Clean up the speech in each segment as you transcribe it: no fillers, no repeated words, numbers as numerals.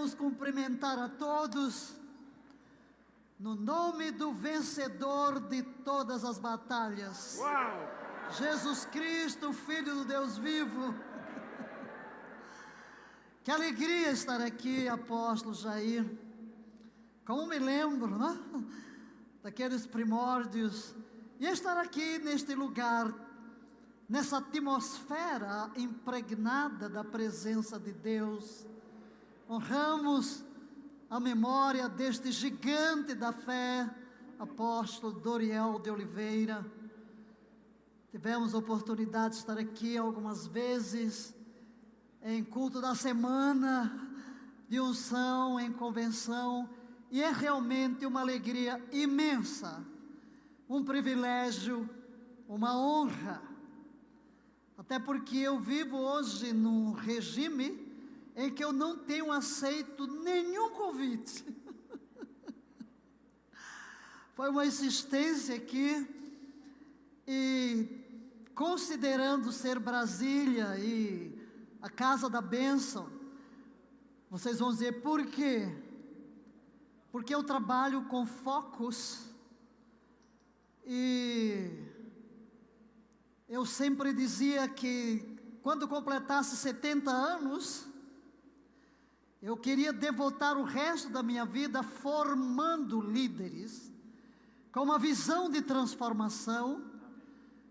queremos cumprimentar a todos no nome do vencedor de todas as batalhas. Uau! Jesus Cristo, Filho do Deus vivo. Que alegria estar aqui, apóstolo Jair. Como me lembro, né? Daqueles primórdios. E estar aqui neste lugar, nessa atmosfera impregnada da presença de Deus. Honramos a memória deste gigante da fé, apóstolo Doriel de Oliveira. Tivemos a oportunidade de estar aqui algumas vezes, em culto da semana, de unção, em convenção, e é realmente uma alegria imensa, um privilégio, uma honra, até porque eu vivo hoje num regime em que eu não tenho aceito nenhum convite. Foi uma insistência aqui, e considerando ser Brasília e a casa da bênção, vocês vão dizer, por quê? Porque eu trabalho com focos, e eu sempre dizia que quando completasse 70 anos, eu queria devotar o resto da minha vida formando líderes, com uma visão de transformação,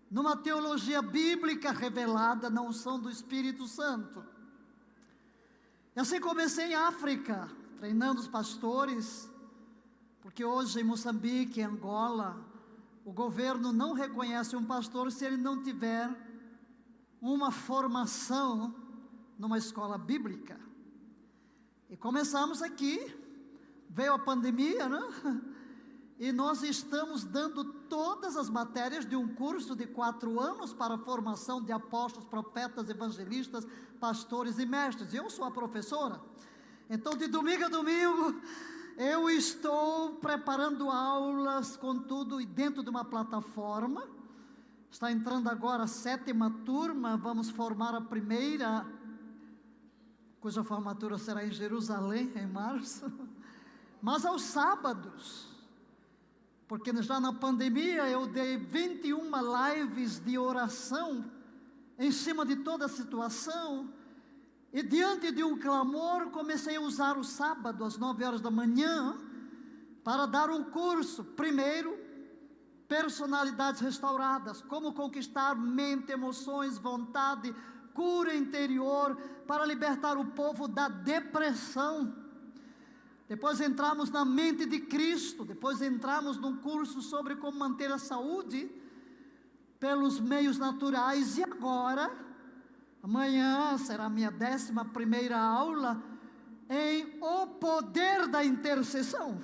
numa teologia bíblica revelada na unção do Espírito Santo. E assim comecei em África, treinando os pastores, porque hoje em Moçambique, em Angola, o governo não reconhece um pastor se ele não tiver uma formação numa escola bíblica. E começamos aqui, veio a pandemia, né? E nós estamos dando todas as matérias de um curso de 4 anos para a formação de apóstolos, profetas, evangelistas, pastores e mestres. Eu sou a professora. Então, de domingo a domingo, eu estou preparando aulas com tudo e dentro de uma plataforma. Está entrando agora a 7ª turma, vamos formar a primeira, cuja formatura será em Jerusalém, em março. Mas aos sábados, porque já na pandemia eu dei 21 lives de oração em cima de toda a situação, e diante de um clamor comecei a usar o sábado às 9 horas da manhã para dar um curso. Primeiro, personalidades restauradas, como conquistar mente, emoções, vontade, cura interior, para libertar o povo da depressão. Depois entramos na mente de Cristo, depois entramos num curso sobre como manter a saúde pelos meios naturais, e agora, amanhã será a minha 11ª aula em o poder da intercessão.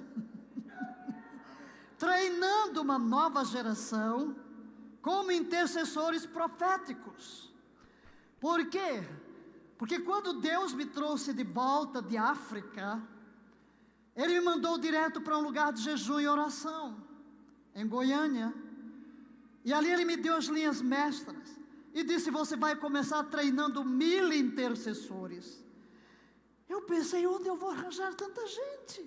Treinando uma nova geração como intercessores proféticos. Por quê? Porque quando Deus me trouxe de volta de África, Ele me mandou direto para um lugar de jejum e oração, em Goiânia. E ali Ele me deu as linhas mestras e disse, você vai começar treinando 1000 intercessores. Eu pensei, onde eu vou arranjar tanta gente?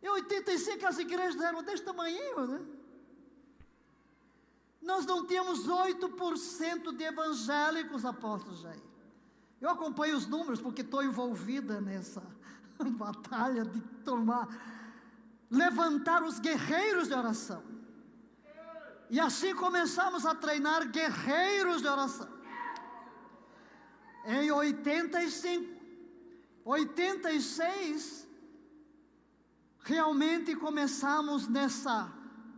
Em 85 as igrejas eram deste tamanho, né? Nós não tínhamos 8% de evangélicos, apóstolo Jair. Eu acompanho os números porque estou envolvida nessa batalha de levantar os guerreiros de oração. E assim começamos a treinar guerreiros de oração. Em 86, realmente começamos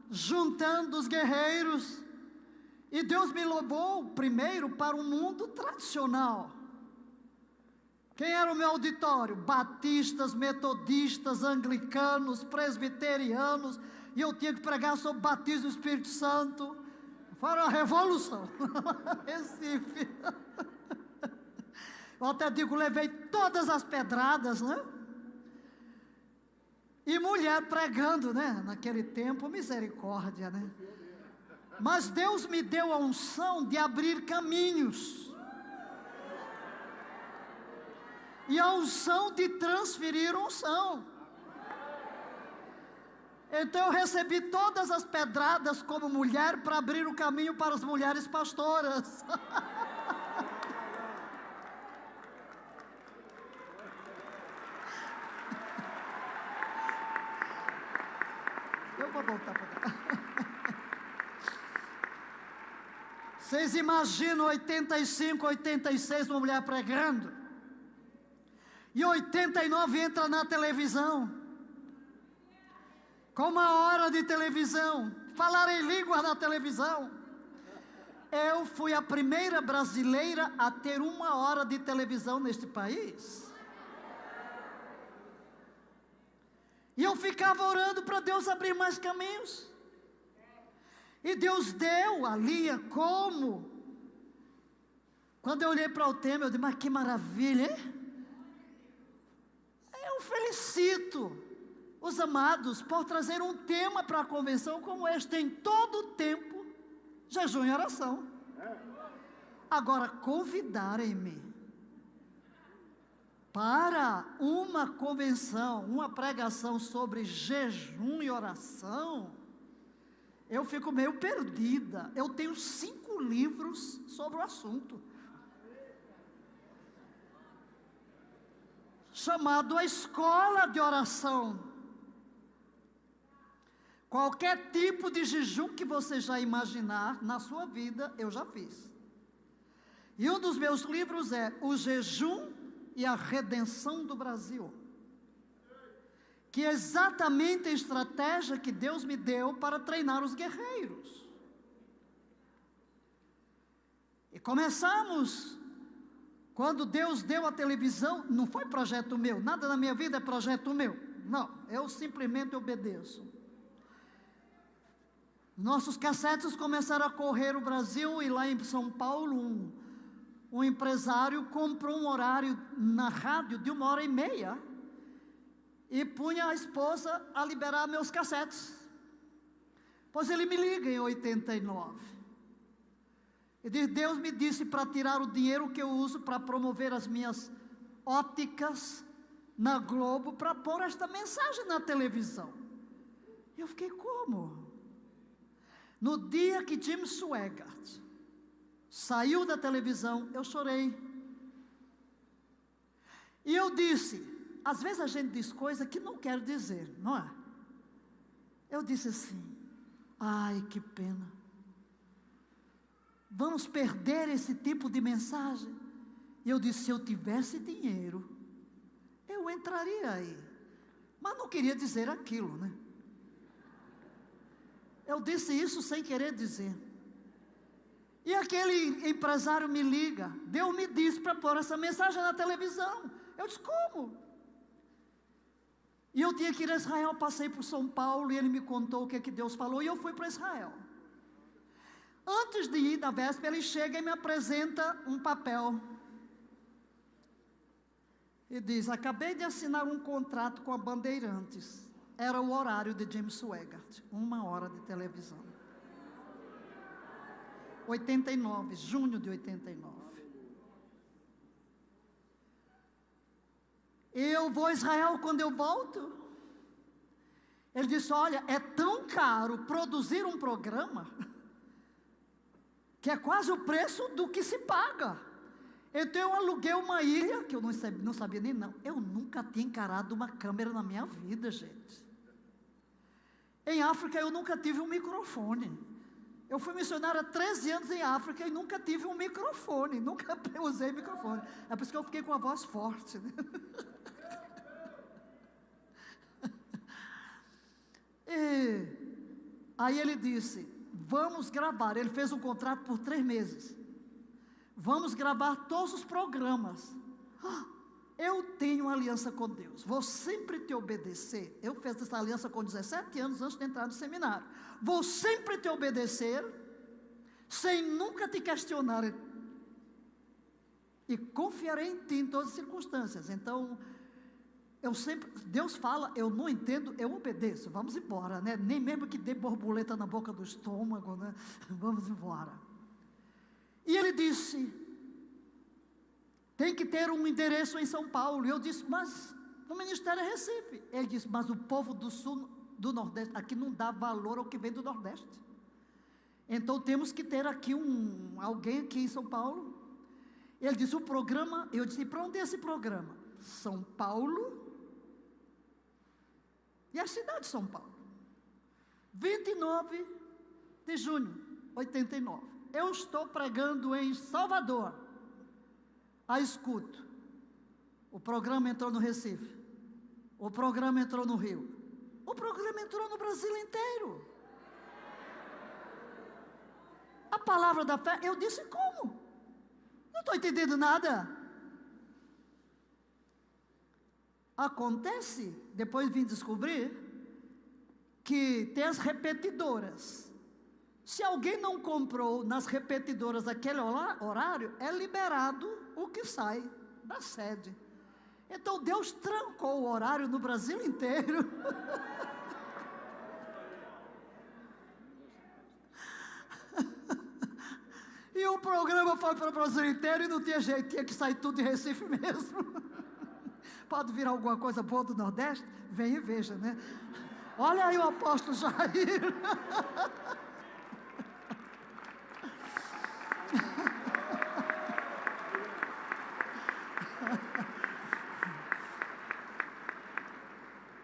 juntando os guerreiros. E Deus me levou primeiro para o mundo tradicional. Quem era o meu auditório? Batistas, metodistas, anglicanos, presbiterianos. E eu tinha que pregar sobre o batismo do Espírito Santo. Foi uma revolução. Recife. Eu até digo, levei todas as pedradas, né? E mulher pregando, né? Naquele tempo, misericórdia, né? Mas Deus me deu a unção de abrir caminhos. E a unção de transferir unção. Então eu recebi todas as pedradas como mulher para abrir o caminho para as mulheres pastoras. Eu vou voltar para cá. Vocês imaginam 85, 86, uma mulher pregando? E 89 entra na televisão. Com 1 hora de televisão. Falar em línguas na televisão. Eu fui a primeira brasileira a ter 1 hora de televisão neste país. E eu ficava orando para Deus abrir mais caminhos. E Deus deu a linha como. Quando eu olhei para o tema, eu disse, mas que maravilha, hein? Eu felicito os amados por trazer um tema para a convenção como este. Em todo o tempo, jejum e oração. Agora, convidarem-me para uma convenção, uma pregação sobre jejum e oração, eu fico meio perdida. Eu tenho 5 livros sobre o assunto, chamado A Escola de Oração. Qualquer tipo de jejum que você já imaginar na sua vida, eu já fiz. E um dos meus livros é O Jejum e a Redenção do Brasil, que é exatamente a estratégia que Deus me deu para treinar os guerreiros. E começamos, quando Deus deu a televisão, não foi projeto meu, nada na minha vida é projeto meu, não, eu simplesmente obedeço. Nossos cassetes começaram a correr o Brasil, e lá em São Paulo, um empresário comprou um horário na rádio de 1h30, e punha a esposa a liberar meus cassetes. Pois ele me liga em 89. E diz, Deus me disse para tirar o dinheiro que eu uso para promover as minhas óticas na Globo, para pôr esta mensagem na televisão. E eu fiquei, como? No dia que Jim Swaggart saiu da televisão, eu chorei. E eu disse, às vezes a gente diz coisa que não quer dizer, não é? Eu disse assim, ai que pena. Vamos perder esse tipo de mensagem? E eu disse, se eu tivesse dinheiro, eu entraria aí. Mas não queria dizer aquilo, né? Eu disse isso sem querer dizer. E aquele empresário me liga, Deus me disse para pôr essa mensagem na televisão. Eu disse, como? E eu tinha que ir a Israel, passei por São Paulo, e ele me contou o que é que Deus falou, e eu fui para Israel. Antes de ir, na véspera, ele chega e me apresenta um papel. E diz, acabei de assinar um contrato com a Bandeirantes. Era o horário de Jim Swaggart, 1 hora de televisão. 89, junho de 89. Eu vou a Israel quando eu volto. Ele disse, olha, é tão caro produzir um programa, que é quase o preço do que se paga. Então eu aluguei uma ilha, que eu não sabia nem não. Eu nunca tinha encarado uma câmera na minha vida, gente. Em África eu nunca tive um microfone. Eu fui missionária há 13 anos em África e nunca tive um microfone, nunca usei microfone. É por isso que eu fiquei com a voz forte, né? E aí ele disse, vamos gravar. Ele fez um contrato por 3 meses. Vamos gravar todos os programas. Eu tenho uma aliança com Deus, vou sempre te obedecer. Eu fiz essa aliança com 17 anos antes de entrar no seminário. Vou sempre te obedecer, sem nunca te questionar. E confiarei em ti em todas as circunstâncias. Então, Deus fala, eu não entendo, eu obedeço. Vamos embora, né? Nem mesmo que dê borboleta na boca do estômago, né? Vamos embora. E ele disse, tem que ter um endereço em São Paulo. E eu disse, mas o ministério é Recife. Ele disse, mas o povo do sul, do nordeste, aqui não dá valor ao que vem do nordeste. Então temos que ter aqui alguém aqui em São Paulo. Ele disse, o programa, eu disse, para onde é esse programa? São Paulo e a cidade de São Paulo. 29 de junho, 89. Eu estou pregando em Salvador. Aí escuto. O programa entrou no Recife. O programa entrou no Rio. O programa entrou no Brasil inteiro. A palavra da fé, eu disse como? Não estou entendendo nada. Acontece, depois vim descobrir, que tem as repetidoras. Se alguém não comprou nas repetidoras aquele horário, é liberado o que sai da sede. Então Deus trancou o horário no Brasil inteiro. E o programa foi para o Brasil inteiro e não tinha jeito, tinha que sair tudo de Recife mesmo. Pode vir alguma coisa boa do Nordeste? Vem e veja, né? Olha aí o apóstolo Jair.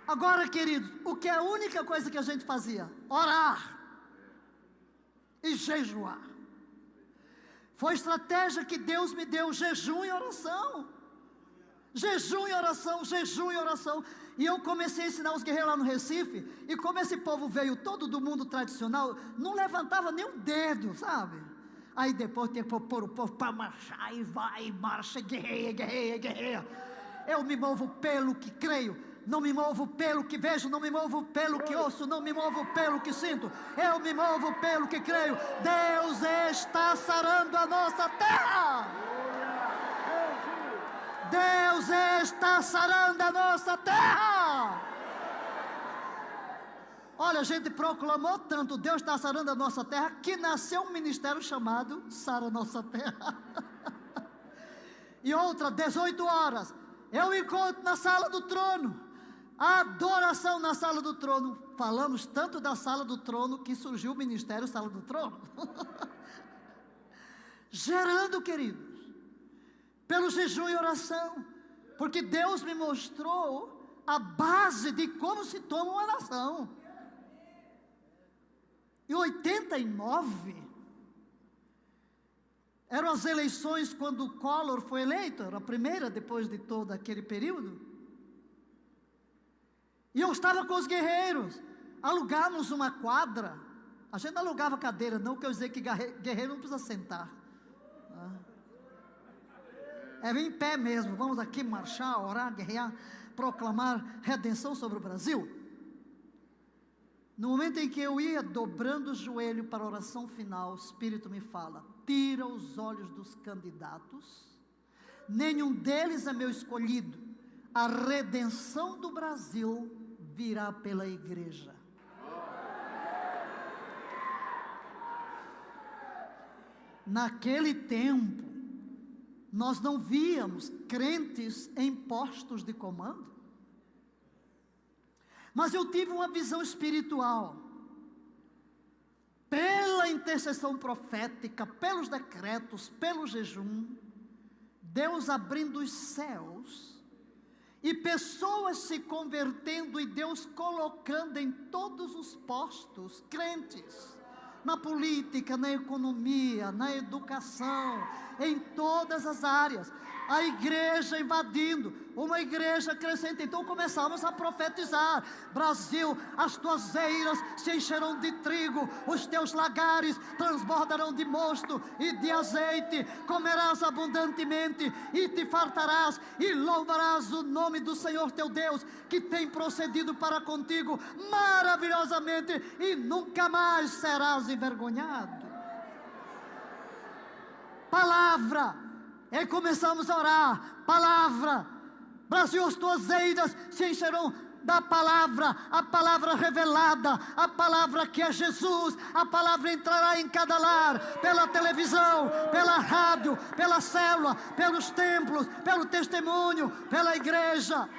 Agora, queridos, o que é a única coisa que a gente fazia? Orar e jejuar. Foi estratégia que Deus me deu, jejum e oração. Jejum e oração, jejum e oração. E eu comecei a ensinar os guerreiros lá no Recife. E como esse povo veio todo do mundo tradicional, não levantava nem um dedo, sabe? Aí depois tem que pôr o povo para marchar. E vai, marcha, guerreia, guerreia, guerreia. Eu me movo pelo que creio. Não me movo pelo que vejo, não me movo pelo que ouço, não me movo pelo que sinto. Eu me movo pelo que creio. Deus está sarando a nossa terra. Deus está sarando a nossa terra. Olha, a gente proclamou tanto, Deus está sarando a nossa terra, que nasceu um ministério chamado Sara Nossa Terra. E outra, 18 horas, eu encontro na sala do trono. A adoração na sala do trono. Falamos tanto da sala do trono que surgiu o ministério Sala do Trono. Gerando, queridos, pelo jejum e oração. Porque Deus me mostrou a base de como se toma uma nação. Em 89, eram as eleições quando Collor foi eleito, era a primeira depois de todo aquele período. E eu estava com os guerreiros, alugamos uma quadra. A gente não alugava cadeira, não, que eu dizer que guerreiro não precisa sentar. É em pé mesmo, vamos aqui marchar, orar, guerrear, proclamar redenção sobre o Brasil. No momento em que eu ia dobrando o joelho para a oração final, o Espírito me fala, tira os olhos dos candidatos, nenhum deles é meu escolhido, a redenção do Brasil virá pela igreja. Naquele tempo, nós não víamos crentes em postos de comando, mas eu tive uma visão espiritual, pela intercessão profética, pelos decretos, pelo jejum, Deus abrindo os céus, e pessoas se convertendo e Deus colocando em todos os postos crentes, na política, na economia, na educação, em todas as áreas, a igreja invadindo, uma igreja crescente. Então começamos a profetizar: Brasil, as tuas eiras se encherão de trigo, os teus lagares transbordarão de mosto e de azeite, comerás abundantemente e te fartarás e louvarás o nome do Senhor teu Deus, que tem procedido para contigo maravilhosamente, e nunca mais serás envergonhado. Palavra. E aí começamos a orar, palavra, Brasil, as tuas eiras se encherão da palavra, a palavra revelada, a palavra que é Jesus. A palavra entrará em cada lar, pela televisão, pela rádio, pela célula, pelos templos, pelo testemunho, pela igreja.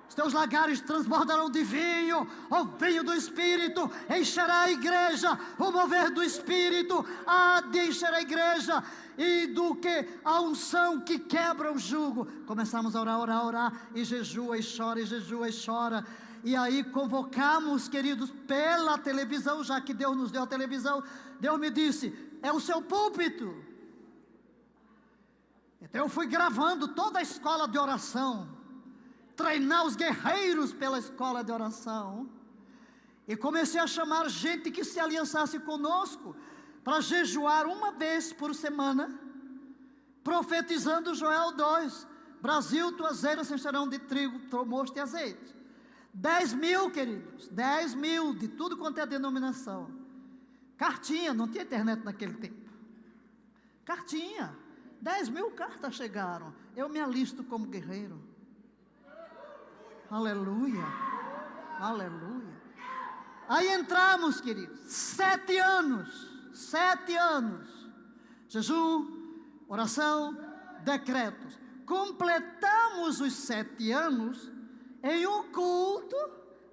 Os teus lagares transbordarão de vinho, o vinho do Espírito encherá a igreja, o mover do Espírito há de encher a igreja, e do que a unção que quebra o jugo. Começamos a orar, e jejua e chora, e jejua e chora. E aí convocamos, queridos, pela televisão, já que Deus nos deu a televisão. Deus me disse, é o seu púlpito. Então eu fui gravando toda a escola de oração, treinar os guerreiros pela escola de oração, e comecei a chamar gente que se aliançasse conosco, para jejuar uma vez por semana, profetizando Joel 2, Brasil, tuas eiras se encherão de trigo, mosto e azeite. 10 mil, queridos, 10 mil, de tudo quanto é denominação. Cartinha, não tinha internet naquele tempo. Cartinha, 10 mil cartas chegaram, eu me alisto como guerreiro. Aleluia, aleluia. Aí entramos, queridos, 7 anos, jejum, oração, decretos. Completamos os 7 anos em um culto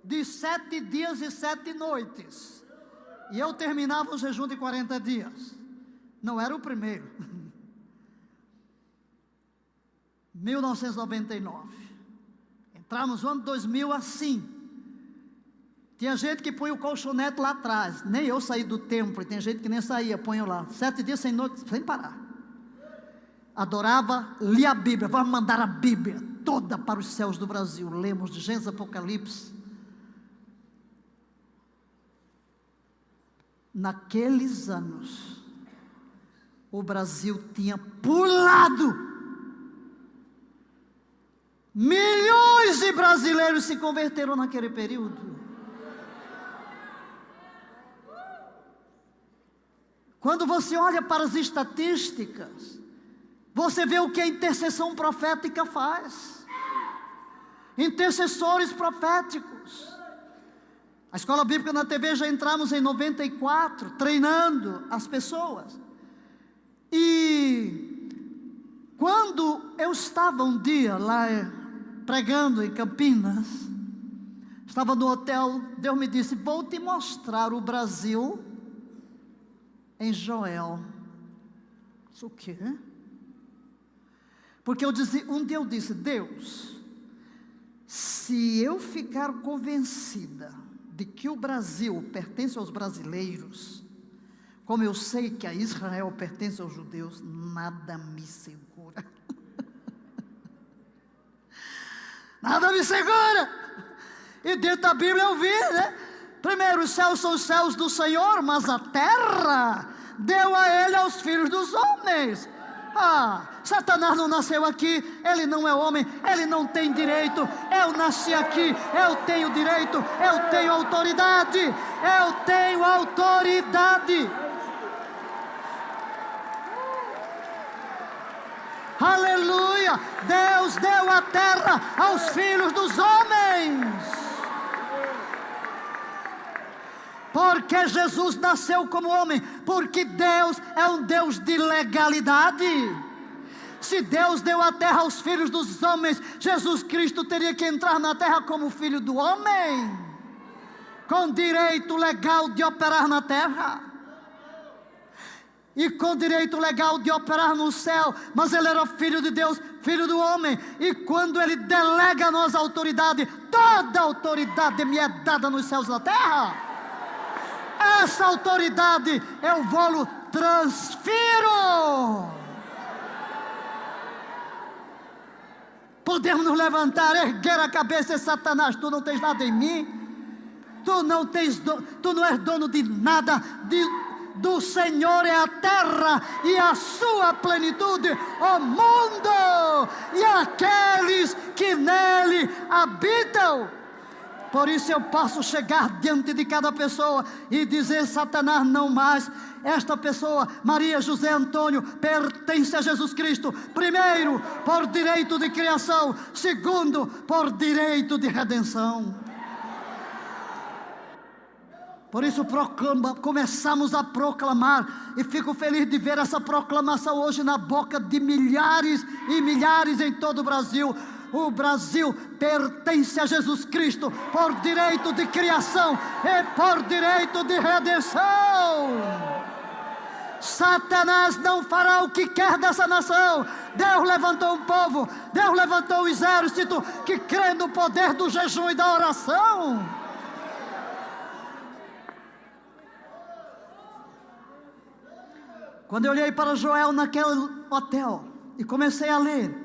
de 7 dias e 7 noites, e eu terminava o jejum de 40 dias, não era o primeiro. 1999, entramos no ano 2000 assim. Tinha gente que põe o colchonete lá atrás, nem eu saí do templo, e tem gente que nem saía, põe lá, 7 dias sem noite, sem parar. Adorava, lia a Bíblia, vamos mandar a Bíblia toda para os céus do Brasil, lemos de Gênesis, Apocalipse. Naqueles anos, o Brasil tinha pulado. Milhões de brasileiros se converteram naquele período. Quando você olha para as estatísticas, você vê o que a intercessão profética faz. Intercessores proféticos. A escola bíblica na TV já entramos em 94, treinando as pessoas. E quando eu estava um dia lá pregando em Campinas, estava no hotel, Deus me disse, vou te mostrar o Brasil em Joel. Isso o quê? Porque um dia eu disse, Deus, se eu ficar convencida de que o Brasil pertence aos brasileiros, como eu sei que a Israel pertence aos judeus, nada me segura. Nada me segura. E dentro da Bíblia eu vi, né? Primeiro, os céus são os céus do Senhor, mas a terra deu a ele aos filhos dos homens. Satanás não nasceu aqui, ele não é homem, ele não tem direito. Eu nasci aqui, eu tenho direito, eu tenho autoridade, eu tenho autoridade. Aleluia! Deus deu a terra aos filhos dos homens. Porque Jesus nasceu como homem, porque Deus é um Deus de legalidade. Se Deus deu a terra aos filhos dos homens, Jesus Cristo teria que entrar na terra como filho do homem, com direito legal de operar na terra, e com direito legal de operar no céu. Mas ele era filho de Deus, filho do homem, e quando ele delega a nós a autoridade, toda a autoridade me é dada nos céus e na terra. Essa autoridade eu vou transfiro. Podemos nos levantar, erguer a cabeça e Satanás, tu não tens nada em mim, tu não és dono de nada, do Senhor é a terra e a sua plenitude, o mundo e aqueles que nele habitam. Por isso eu posso chegar diante de cada pessoa e dizer: Satanás, não mais. Esta pessoa, Maria José Antônio, pertence a Jesus Cristo. Primeiro, por direito de criação. Segundo, por direito de redenção. Por isso começamos a proclamar, e fico feliz de ver essa proclamação hoje na boca de milhares e milhares em todo o Brasil. O Brasil pertence a Jesus Cristo por direito de criação e por direito de redenção. Satanás não fará o que quer dessa nação. Deus levantou um povo, Deus levantou um exército que crê no poder do jejum e da oração. Quando eu olhei para Joel naquele hotel e comecei a ler,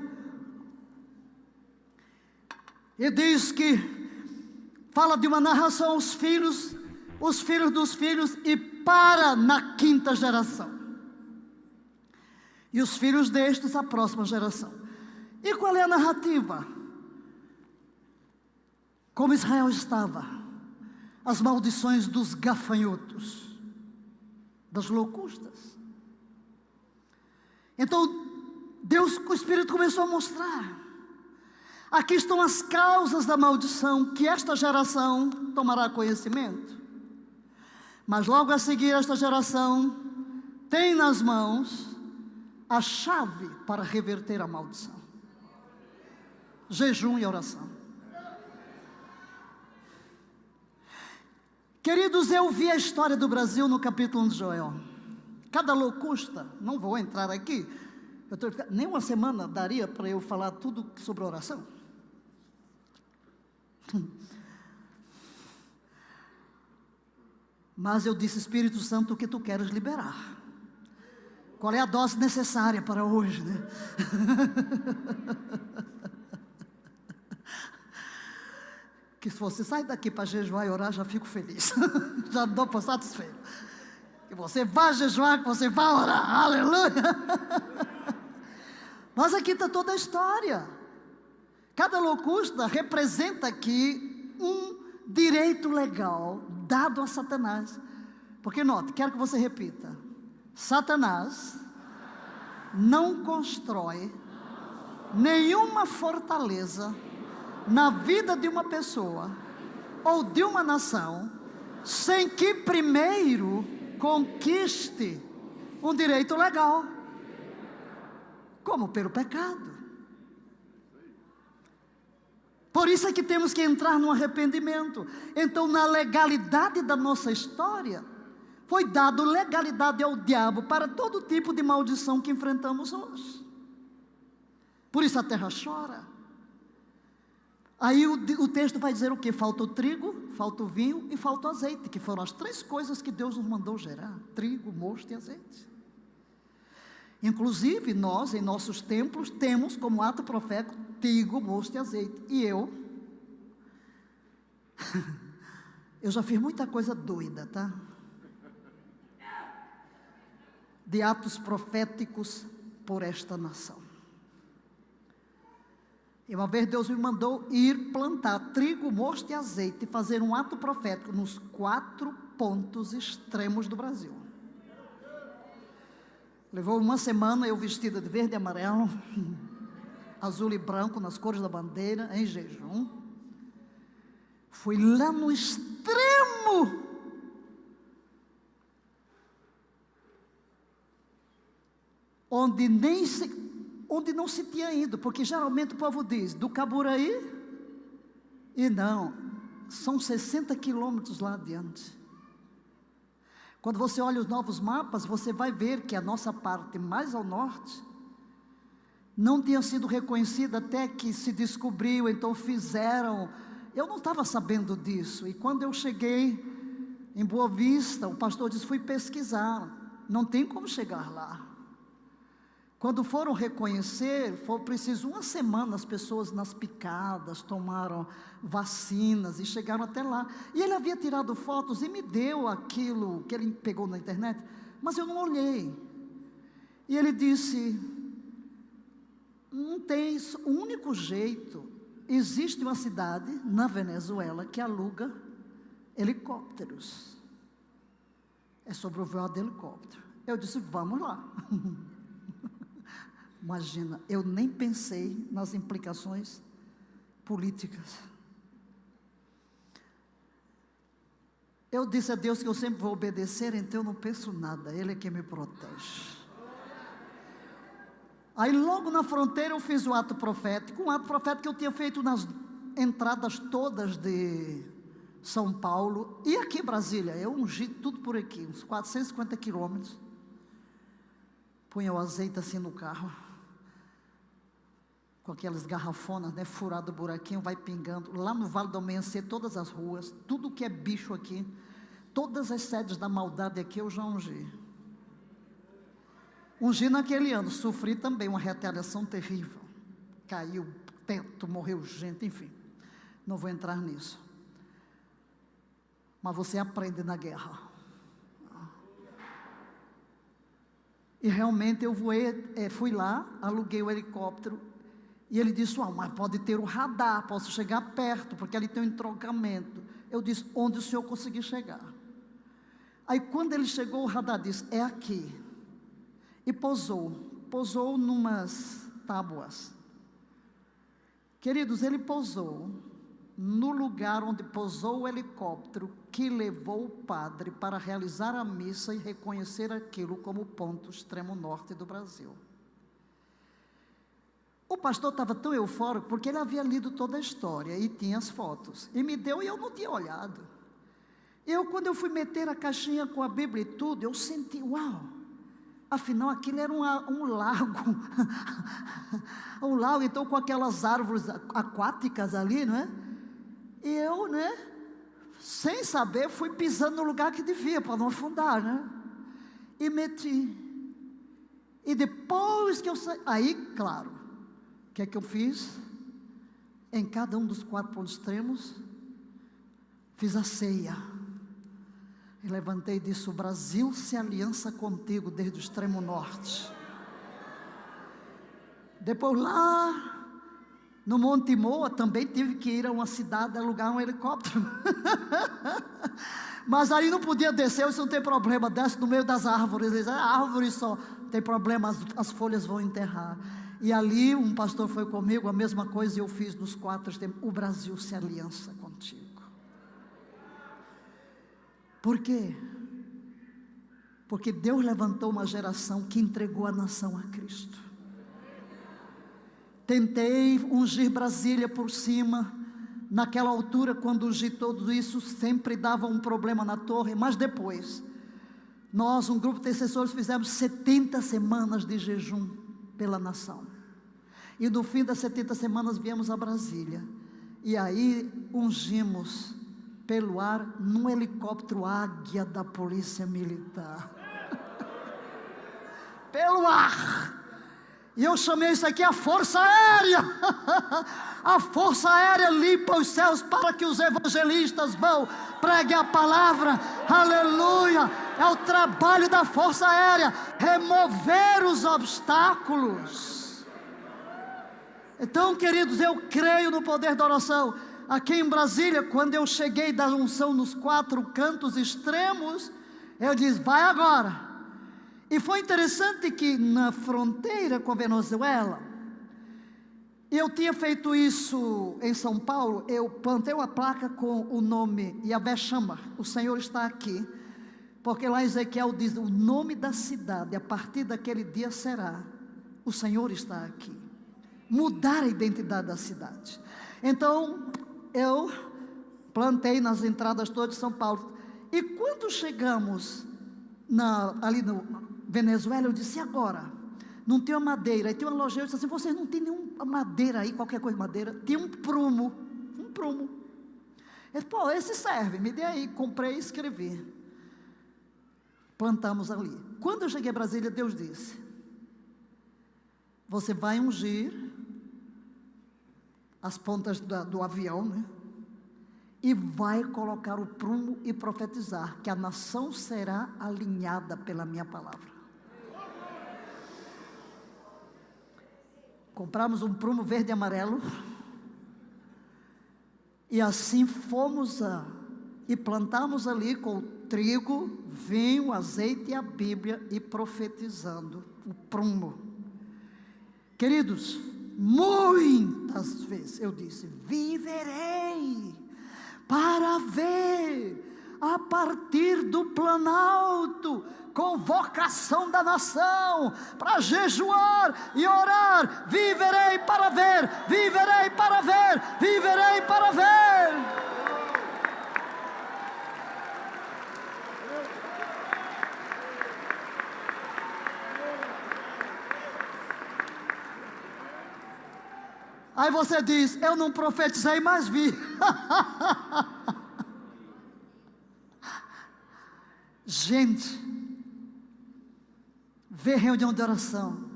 e diz que fala de uma narração os filhos dos filhos, e para na quinta geração, e os filhos destes a próxima geração. E qual é a narrativa? Como Israel estava, as maldições dos gafanhotos, das locustas. Então Deus, o Espírito começou a mostrar: aqui estão as causas da maldição que esta geração tomará conhecimento. Mas logo a seguir, esta geração tem nas mãos a chave para reverter a maldição: jejum e oração. Queridos, eu vi a história do Brasil no capítulo 1 de Joel. Cada locusta, não vou entrar aqui, nem uma semana daria para eu falar tudo sobre oração. Mas eu disse: Espírito Santo, o que tu queres liberar? Qual é a dose necessária para hoje, né? Que se você sai daqui para jejuar e orar, já fico feliz. Já me dou por satisfeito. Que você vá jejuar, que você vá orar. Aleluia! Mas aqui está toda a história. Cada locusta representa aqui um direito legal dado a Satanás. Porque note, quero que você repita: Satanás não constrói nenhuma fortaleza na vida de uma pessoa ou de uma nação sem que primeiro conquiste um direito legal, como pelo pecado. Por isso é que temos que entrar no arrependimento. Então, na legalidade da nossa história, foi dado legalidade ao diabo para todo tipo de maldição que enfrentamos hoje. Por isso a terra chora. Aí o texto vai dizer o quê? Falta o trigo, falta o vinho e falta o azeite, que foram as três coisas que Deus nos mandou gerar: trigo, mosto e azeite. Inclusive nós, em nossos templos, temos como ato profético trigo, mosto e azeite. E eu já fiz muita coisa doida, tá? De atos proféticos por esta nação. E uma vez Deus me mandou ir plantar trigo, mosto e azeite, e fazer um ato profético nos 4 pontos extremos do Brasil. Levou uma semana, eu vestida de verde e amarelo, azul e branco, nas cores da bandeira, em jejum. Fui lá no extremo, onde não se tinha ido, porque geralmente o povo diz, do Caburaí, e não, são 60 quilômetros lá adiante. Quando você olha os novos mapas, você vai ver que a nossa parte mais ao norte não tinha sido reconhecida até que se descobriu, então fizeram. Eu não estava sabendo disso, e quando eu cheguei em Boa Vista, o pastor disse: fui pesquisar, não tem como chegar lá. Quando foram reconhecer, foi preciso uma semana, as pessoas nas picadas, tomaram vacinas e chegaram até lá. E ele havia tirado fotos e me deu aquilo que ele pegou na internet, mas eu não olhei. E ele disse: não tem isso, o único jeito existe uma cidade na Venezuela que aluga helicópteros. É sobre o voo de helicóptero. Eu disse, vamos lá. Imagina, eu nem pensei nas implicações políticas. Eu disse a Deus que eu sempre vou obedecer, então eu não penso nada, Ele é quem me protege. Aí logo na fronteira eu fiz o ato profético, um ato profético que eu tinha feito nas entradas todas de São Paulo e aqui em Brasília. Eu ungi tudo por aqui, uns 450 quilômetros. Punha o azeite assim no carro, com aquelas garrafonas, né, furado o buraquinho, vai pingando. Lá no Vale do Amanhecer, todas as ruas, tudo que é bicho aqui, todas as sedes da maldade aqui eu já ungi. Ungi naquele ano, sofri também uma retaliação terrível. Caiu teto, morreu gente, enfim. Não vou entrar nisso. Mas você aprende na guerra. E realmente eu fui lá, aluguei o helicóptero. E ele disse, mas pode ter o radar, posso chegar perto, porque ali tem um entroncamento. Eu disse, onde o senhor conseguir chegar? Aí quando ele chegou, o radar disse, é aqui. E pousou numas tábuas. Queridos, ele pousou no lugar onde pousou o helicóptero que levou o padre para realizar a missa e reconhecer aquilo como o ponto extremo norte do Brasil. O pastor estava tão eufórico porque ele havia lido toda a história e tinha as fotos. E me deu e eu não tinha olhado. Quando eu fui meter a caixinha com a Bíblia e tudo, eu senti, uau! Afinal, aquilo era um lago. Um lago, então, com aquelas árvores aquáticas ali, não é? E eu, sem saber, fui pisando no lugar que devia, para não afundar, E meti. E depois que eu saí, aí, claro, o que é que eu fiz? Em cada um dos 4 pontos extremos, fiz a ceia. E levantei e disse, o Brasil se aliança contigo desde o extremo norte. Depois lá, no Monte Moa, também tive que ir a uma cidade alugar um helicóptero. Mas aí não podia descer, isso não tem problema, desce no meio das árvores. Diz, árvore só, não tem problema, as folhas vão enterrar. E ali um pastor foi comigo, a mesma coisa eu fiz nos 4 extremos. O Brasil se aliança contigo. Por quê? Porque Deus levantou uma geração que entregou a nação a Cristo. Tentei ungir Brasília por cima. Naquela altura, quando ungi tudo isso, sempre dava um problema na torre. Mas depois, nós, um grupo de intercessores, fizemos 70 semanas de jejum pela nação. E no fim das 70 semanas viemos a Brasília. E aí ungimos pelo ar, num helicóptero Águia da Polícia Militar. Pelo ar. E eu chamei isso aqui a Força Aérea. A Força Aérea limpa os céus para que os evangelistas vão, preguem a palavra. Aleluia. É o trabalho da Força Aérea, remover os obstáculos. Então, queridos, eu creio no poder da oração. Aqui em Brasília, quando eu cheguei da unção nos 4 cantos extremos, eu disse, vai agora. E foi interessante que na fronteira com a Venezuela, eu tinha feito isso em São Paulo, eu plantei uma placa com o nome Yahvé Chama, o Senhor está aqui, porque lá Ezequiel diz, o nome da cidade, a partir daquele dia será, o Senhor está aqui. Mudar a identidade da cidade. Então, eu plantei nas entradas todas de São Paulo. E quando chegamos ali no Venezuela, eu disse, e agora? Não tem uma madeira. Aí tem uma loja, eu disse assim, vocês não tem nenhuma madeira aí, qualquer coisa de madeira? Tinha um prumo. Eu disse, pô, esse serve, me dê aí. Comprei e escrevi. Plantamos ali. Quando eu cheguei a Brasília, Deus disse, você vai ungir as pontas do avião, e vai colocar o prumo e profetizar que a nação será alinhada pela minha palavra. Compramos um prumo verde e amarelo, E assim fomos e plantamos ali com o trigo, vinho, azeite e a Bíblia, e profetizando o prumo. Queridos, muitas vezes eu disse: viverei para ver a partir do Planalto convocação da nação para jejuar e orar. Viverei para ver, viverei para ver, viverei para ver. Aí você diz: eu não profetizei, mas vi. Gente, ver reunião de oração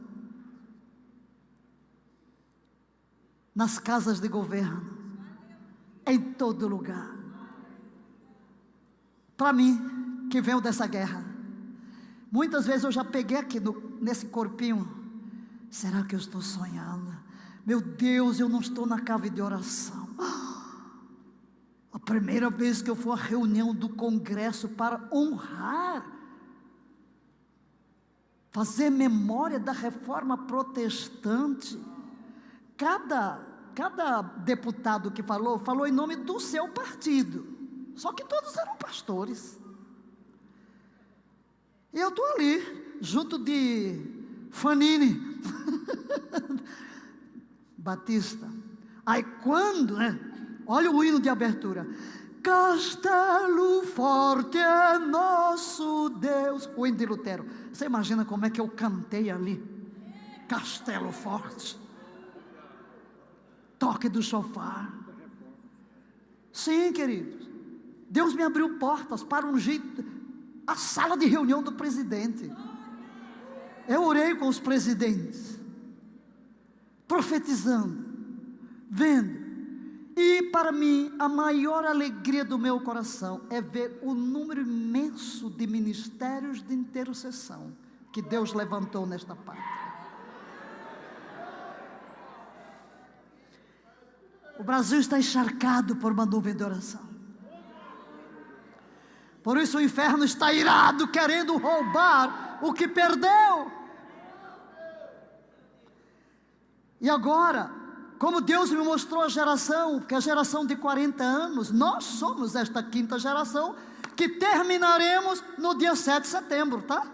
nas casas de governo, em todo lugar. Para mim, que venho dessa guerra, muitas vezes eu já peguei aqui nesse corpinho: será que eu estou sonhando? Meu Deus, eu não estou na cave de oração. A primeira vez que eu for à reunião do Congresso para honrar, fazer memória da Reforma Protestante, cada deputado que falou em nome do seu partido, só que todos eram pastores. E eu estou ali, junto de Fanini, Batista. Aí quando, olha o hino de abertura: Castelo forte é nosso Deus. O hino de Lutero. Você imagina como é que eu cantei ali? Castelo forte. Toque do chofar. Sim, queridos, Deus me abriu portas para ungir a sala de reunião do presidente. Eu orei com os presidentes, profetizando, vendo. E para mim, a maior alegria do meu coração é ver o número imenso de ministérios de intercessão que Deus levantou nesta pátria. O Brasil está encharcado por uma nuvem de oração. Por isso o inferno está irado, querendo roubar o que perdeu. E agora, como Deus me mostrou a geração, que é a geração de 40 anos, nós somos esta quinta geração, que terminaremos no dia 7 de setembro, tá?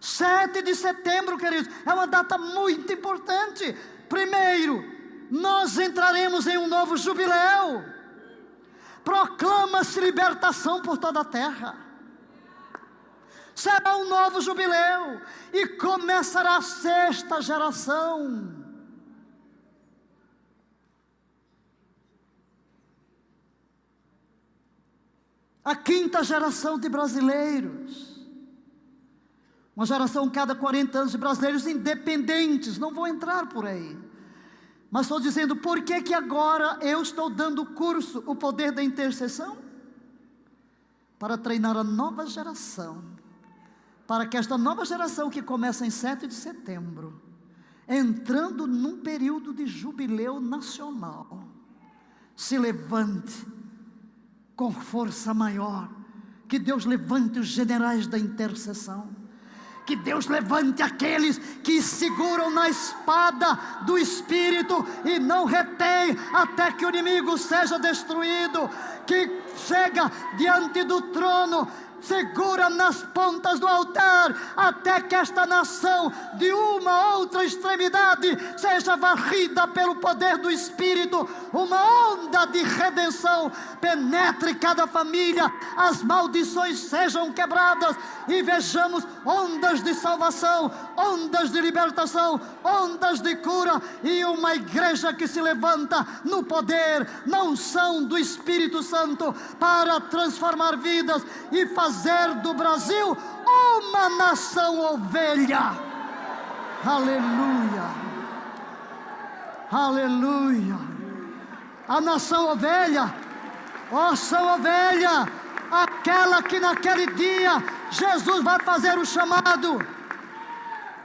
7 de setembro, queridos, é uma data muito importante. Primeiro, nós entraremos em um novo jubileu. Proclama-se libertação por toda a terra. Será um novo jubileu, e começará a sexta geração. A quinta geração de brasileiros, uma geração cada 40 anos de brasileiros independentes. Não vou entrar por aí, mas estou dizendo por que agora eu estou dando o curso, o poder da intercessão, para treinar a nova geração, para que esta nova geração que começa em 7 de setembro, entrando num período de jubileu nacional, se levante com força maior. Que Deus levante os generais da intercessão, que Deus levante aqueles que seguram na espada do Espírito e não retém até que o inimigo seja destruído, que chega diante do trono, segura nas pontas do altar, até que esta nação de uma outra extremidade seja varrida pelo poder do Espírito. Uma onda de redenção penetre cada família, as maldições sejam quebradas e vejamos ondas de salvação, ondas de libertação, ondas de cura, e uma igreja que se levanta no poder, na unção do Espírito Santo, para transformar vidas e fazer do Brasil uma nação ovelha. Aleluia, aleluia. A nação ovelha, nação ovelha, aquela que naquele dia Jesus vai fazer o chamado.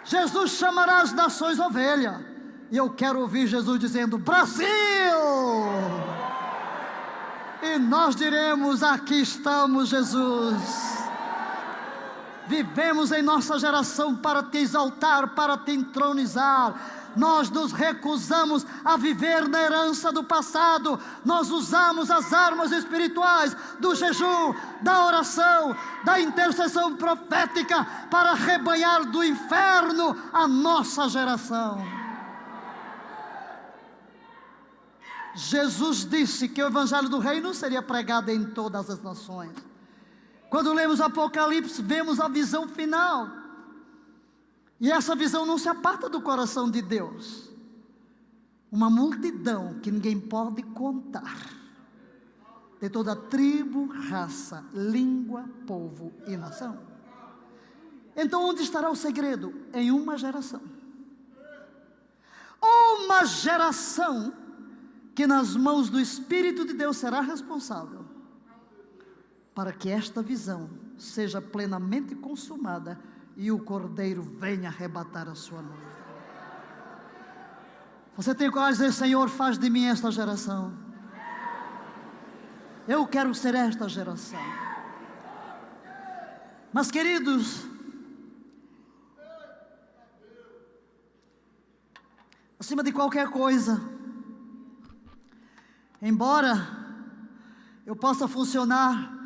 Jesus chamará as nações ovelha, e eu quero ouvir Jesus dizendo: Brasil, e nós diremos: aqui estamos, Jesus. Vivemos em nossa geração para te exaltar, para te entronizar. Nós nos recusamos a viver na herança do passado. Nós usamos as armas espirituais do jejum, da oração, da intercessão profética para arrebanhar do inferno a nossa geração. Jesus disse que o evangelho do reino seria pregado em todas as nações. Quando lemos Apocalipse, vemos a visão final. E essa visão não se aparta do coração de Deus. Uma multidão que ninguém pode contar, de toda tribo, raça, língua, povo e nação. Então onde estará o segredo? Em uma geração. Uma geração que nas mãos do Espírito de Deus será responsável para que esta visão seja plenamente consumada e o Cordeiro venha arrebatar a sua noiva. Você tem coragem de dizer: Senhor, faz de mim esta geração. Eu quero ser esta geração. Mas, queridos, acima de qualquer coisa, embora eu possa funcionar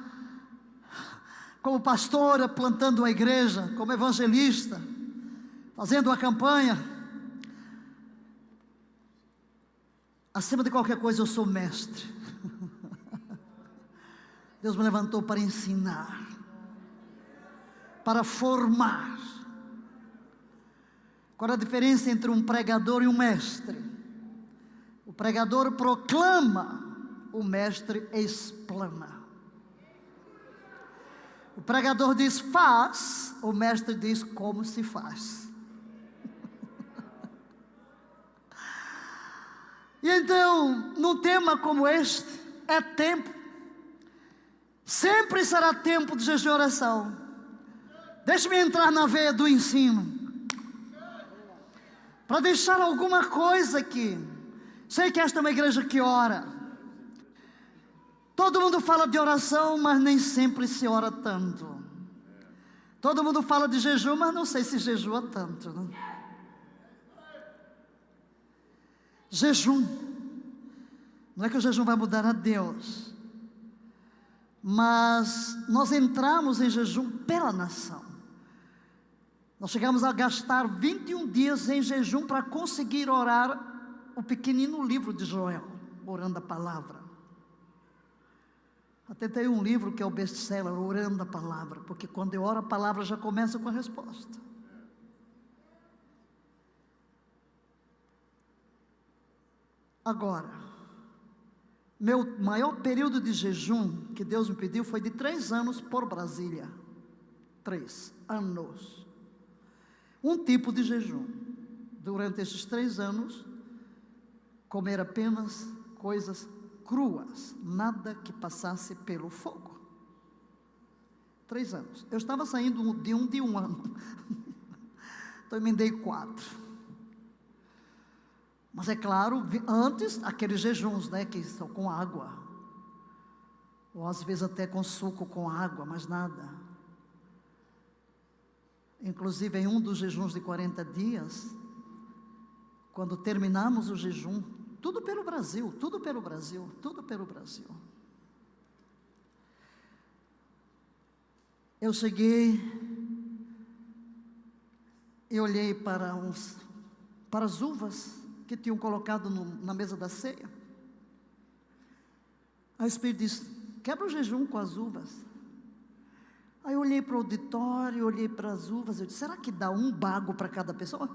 como pastora, plantando uma igreja, como evangelista, fazendo uma campanha, acima de qualquer coisa eu sou mestre. Deus me levantou para ensinar, para formar. Qual é a diferença entre um pregador e um mestre? O pregador proclama, o mestre explana. O pregador diz faz, o mestre diz como se faz. E então, num tema como este, é tempo, sempre será tempo de jejum e oração. Deixe-me entrar na veia do ensino, para deixar alguma coisa aqui. Sei que esta é uma igreja que ora. Todo mundo fala de oração, mas nem sempre se ora tanto. Todo mundo fala de jejum, mas não sei se jejua tanto, né? Jejum. Não é que o jejum vai mudar a Deus, mas nós entramos em jejum pela nação. Nós chegamos a gastar 21 dias em jejum para conseguir orar o pequenino livro de Joel, orando a palavra. Até tem um livro que é o best-seller, Orando a Palavra, porque quando eu oro a palavra já começa com a resposta. Agora, meu maior período de jejum que Deus me pediu foi de 3 anos por Brasília. 3 anos. Um tipo de jejum. Durante esses 3 anos, comer apenas coisas cruas, nada que passasse pelo fogo. 3 anos. Eu estava saindo de um ano. Então emendei 4. Mas é claro, antes aqueles jejuns, né, que são com água, ou às vezes até com suco com água, mas nada. Inclusive em um dos jejuns de 40 dias, quando terminamos o jejum, tudo pelo Brasil, tudo pelo Brasil, tudo pelo Brasil. Eu cheguei e olhei para as uvas que tinham colocado na mesa da ceia. Aí o Espírito disse: quebra o jejum com as uvas. Aí eu olhei para o auditório, olhei para as uvas, eu disse: será que dá um bago para cada pessoa?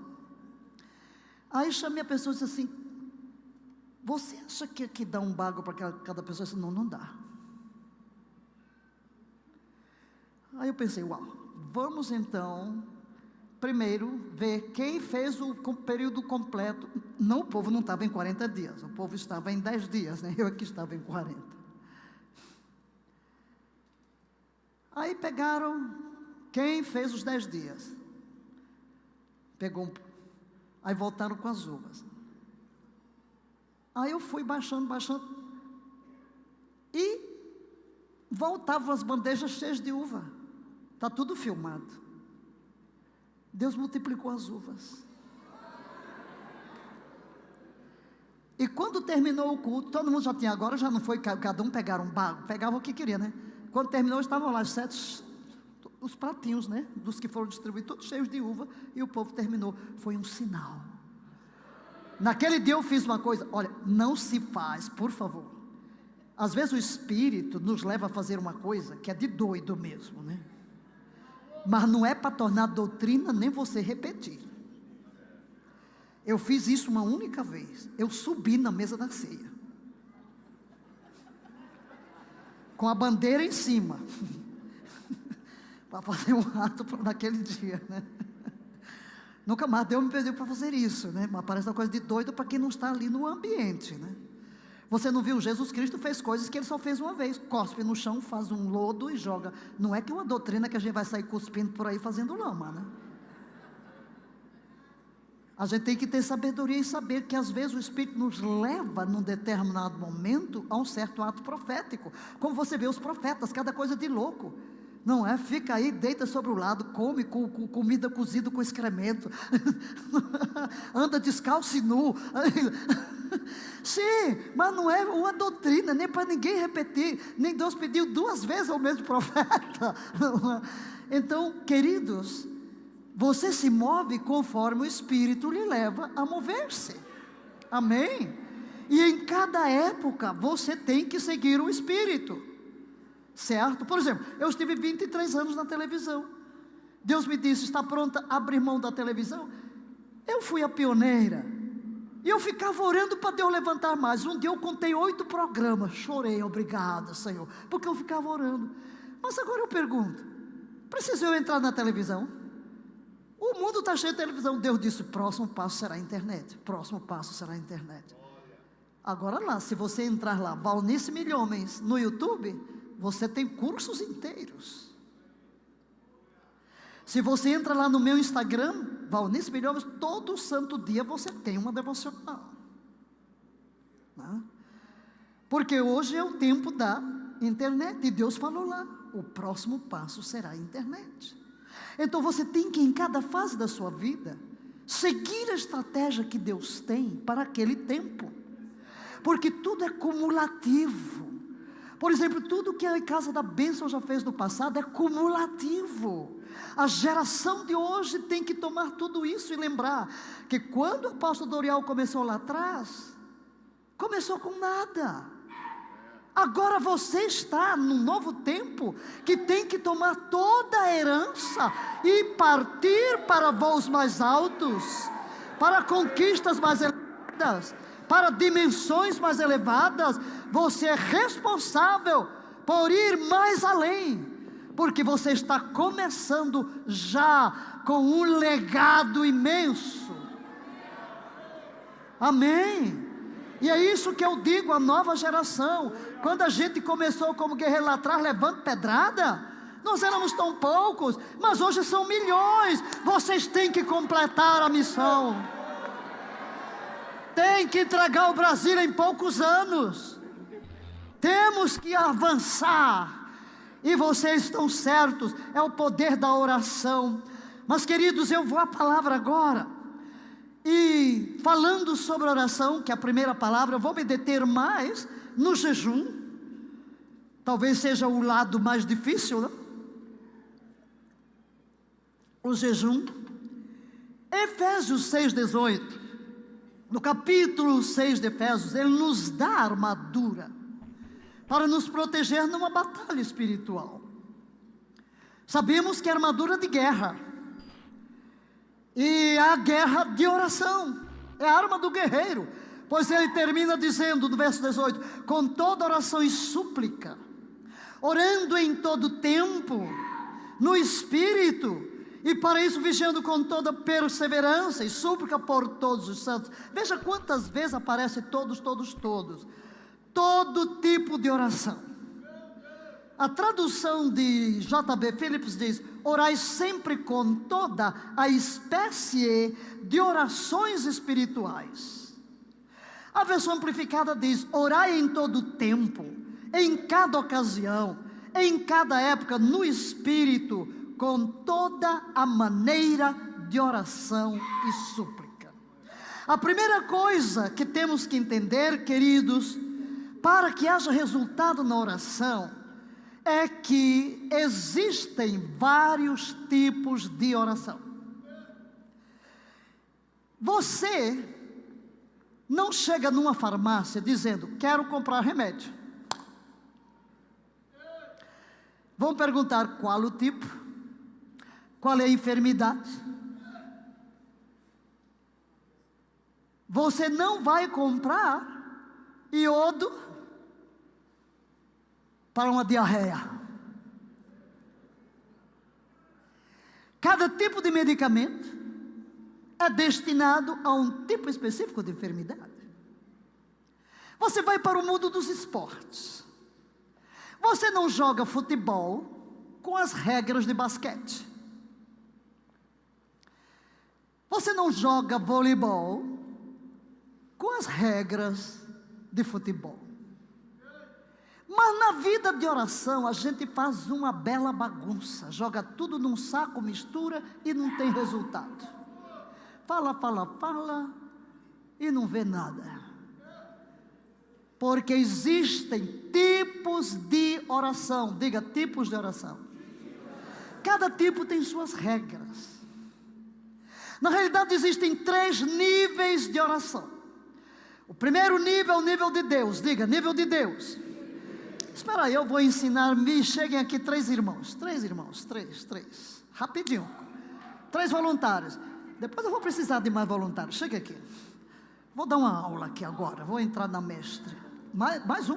Aí chamei a pessoa e disse assim: você acha que aqui dá um bago para cada pessoa? Eu disse: não, não dá. Aí eu pensei: uau, vamos então primeiro ver quem fez o período completo. Não, o povo não estava em 40 dias, o povo estava em 10 dias, né? Eu aqui estava em 40. Aí pegaram quem fez os 10 dias. Aí voltaram com as uvas. Aí eu fui baixando. e voltavam as bandejas cheias de uva. Está tudo filmado. Deus multiplicou as uvas. E quando terminou o culto, todo mundo já tinha, agora já não foi, cada um pegaram um bago, pegava o que queria, né? Quando terminou, estavam lá os pratinhos, né? Dos que foram distribuídos, todos cheios de uva, e o povo terminou. Foi um sinal. Naquele dia eu fiz uma coisa, olha, não se faz, por favor. Às vezes o Espírito nos leva a fazer uma coisa que é de doido mesmo, né? Mas não é para tornar doutrina, nem você repetir. Eu fiz isso uma única vez. Eu subi na mesa da ceia, com a bandeira em cima, para fazer um ato naquele dia, né? Nunca mais Deus me pediu para fazer isso, né? Mas parece uma coisa de doido para quem não está ali no ambiente, né? Você não viu? Jesus Cristo fez coisas que Ele só fez uma vez. Cospe no chão, faz um lodo e joga. Não é que uma doutrina que a gente vai sair cuspindo por aí fazendo lama, né? A gente tem que ter sabedoria e saber que às vezes o Espírito nos leva num determinado momento a um certo ato profético. Como você vê os profetas, cada coisa de louco. Não é? Fica aí, deita sobre o lado, come com comida cozida com excremento, anda descalço e nu. Sim, mas não é uma doutrina, nem para ninguém repetir, nem Deus pediu 2 vezes ao mesmo profeta. Então, queridos, você se move conforme o Espírito lhe leva a mover-se. Amém? E em cada época você tem que seguir o Espírito. Certo? Por exemplo, eu estive 23 anos na televisão. Deus me disse, está pronta a abrir mão da televisão? Eu fui a pioneira. E eu ficava orando para Deus levantar mais. Um dia eu contei 8 programas. Chorei, obrigada, Senhor. Porque eu ficava orando. Mas agora eu pergunto, preciso eu entrar na televisão? O mundo está cheio de televisão. Deus disse, próximo passo será a internet. Próximo passo será a internet. Agora lá, se você entrar lá, Valnice Milhomens, no YouTube, você tem cursos inteiros. Se você entra lá no meu Instagram, Valnice Milhomens, todo santo dia você tem uma devocional. Né? Porque hoje é o tempo da internet, e Deus falou lá, o próximo passo será a internet. Então você tem que, em cada fase da sua vida, seguir a estratégia que Deus tem para aquele tempo. Porque tudo é cumulativo. Por exemplo, tudo que a Casa da Bênção já fez no passado é cumulativo. A geração de hoje tem que tomar tudo isso e lembrar que quando o apóstolo Dorial começou lá atrás, começou com nada. Agora você está num novo tempo que tem que tomar toda a herança e partir para voos mais altos, para conquistas mais elevadas, para dimensões mais elevadas. Você é responsável por ir mais além, porque você está começando já com um legado imenso. Amém? E é isso que eu digo à nova geração. Quando a gente começou como guerreiro lá atrás, levando pedrada, nós éramos tão poucos, mas hoje são milhões. Vocês têm que completar a missão. Tem que entregar o Brasil em poucos anos. Temos que avançar. E vocês estão certos, é o poder da oração. Mas queridos, eu vou à palavra agora. E falando sobre oração, que é a primeira palavra, eu vou me deter mais no jejum. Talvez seja o lado mais difícil, né? O jejum. Efésios 6,18. No capítulo 6 de Efésios, ele nos dá armadura para nos proteger numa batalha espiritual. Sabemos que é armadura de guerra, e a guerra de oração é a arma do guerreiro, pois ele termina dizendo no verso 18: com toda oração e súplica, orando em todo tempo, no Espírito, e para isso vigiando com toda perseverança e súplica por todos os santos. Veja quantas vezes aparece todos, todo tipo de oração. A tradução de J.B. Phillips diz: orai sempre com toda a espécie de orações espirituais. A versão amplificada diz: orai em todo tempo. em cada ocasião, em cada época, no Espírito, com toda a maneira de oração e súplica. A primeira coisa que temos que entender, queridos, para que haja resultado na oração, é que existem vários tipos de oração. Você não chega numa farmácia dizendo: quero comprar remédio. Vão perguntar qual o tipo, qual é a enfermidade. Você não vai comprar iodo para uma diarreia. Cada tipo de medicamento é destinado a um tipo específico de enfermidade. Você vai para o mundo dos esportes. Você não joga futebol com as regras de basquete. Você não joga voleibol com as regras de futebol. Mas na vida de oração a gente faz uma bela bagunça, joga tudo num saco, mistura e não tem resultado. Fala, fala, fala e não vê nada. Porque existem tipos de oração. Diga, tipos de oração. Cada tipo tem suas regras. Na realidade existem 3 níveis de oração. O primeiro nível é o nível de Deus. Diga, nível de Deus. Espera aí, eu vou ensinar. Cheguem aqui 3 irmãos. 3 irmãos, 3. Rapidinho. 3 voluntários. Depois eu vou precisar de mais voluntários. Chega aqui. Vou dar uma aula aqui agora. Vou entrar na mestre. Mais um.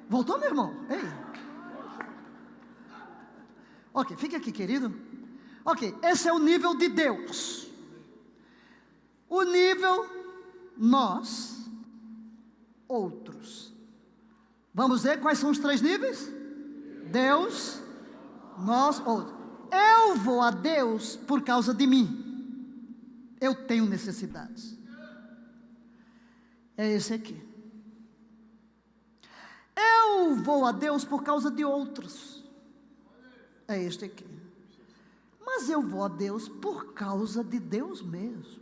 Voltou, meu irmão? Ei. Ok, fica aqui, querido. Ok, esse é o nível de Deus. O nível nós, outros. Vamos ver quais são os 3 níveis? Deus, nós, outros. Eu vou a Deus por causa de mim. Eu tenho necessidades. É esse aqui. Eu vou a Deus por causa de outros. É este aqui. Mas eu vou a Deus por causa de Deus mesmo.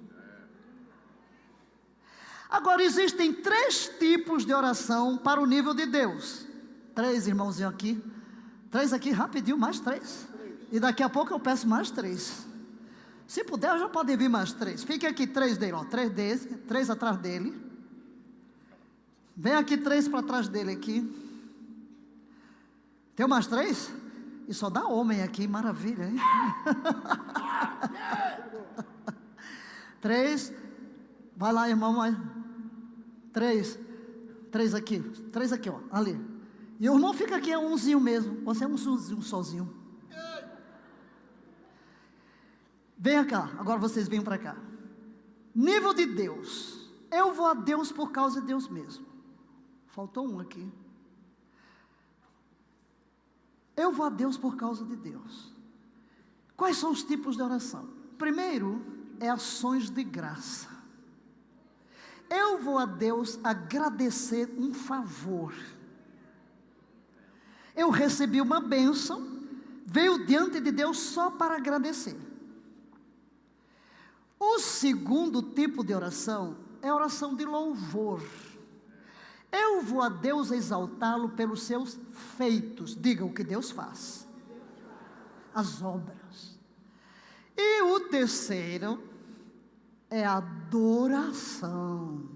Agora existem 3 tipos de oração para o nível de Deus. 3 irmãozinhos aqui. 3 aqui, rapidinho, mais 3. E daqui a pouco eu peço mais 3. Se puder, já pode vir mais 3. Fique aqui 3 dele, ó. 3 desse, 3 atrás dele. Vem aqui 3 para trás dele aqui. Tem mais 3? E só dá homem aqui, maravilha, hein? 3. Vai lá, irmão. 3 aqui. 3 aqui, ó. Ali. E o irmão fica aqui, é umzinho mesmo. Você é um sozinho. Venha cá. Agora vocês venham para cá. Nível de Deus. Eu vou a Deus por causa de Deus mesmo. Faltou um aqui. Eu vou a Deus por causa de Deus. Quais são os tipos de oração? Primeiro, é ações de graça. Eu vou a Deus agradecer um favor. Eu recebi uma bênção, veio diante de Deus só para agradecer. O segundo tipo de oração é a oração de louvor. Eu vou a Deus exaltá-lo pelos seus feitos. Diga o que Deus faz. As obras. E o terceiro é a adoração.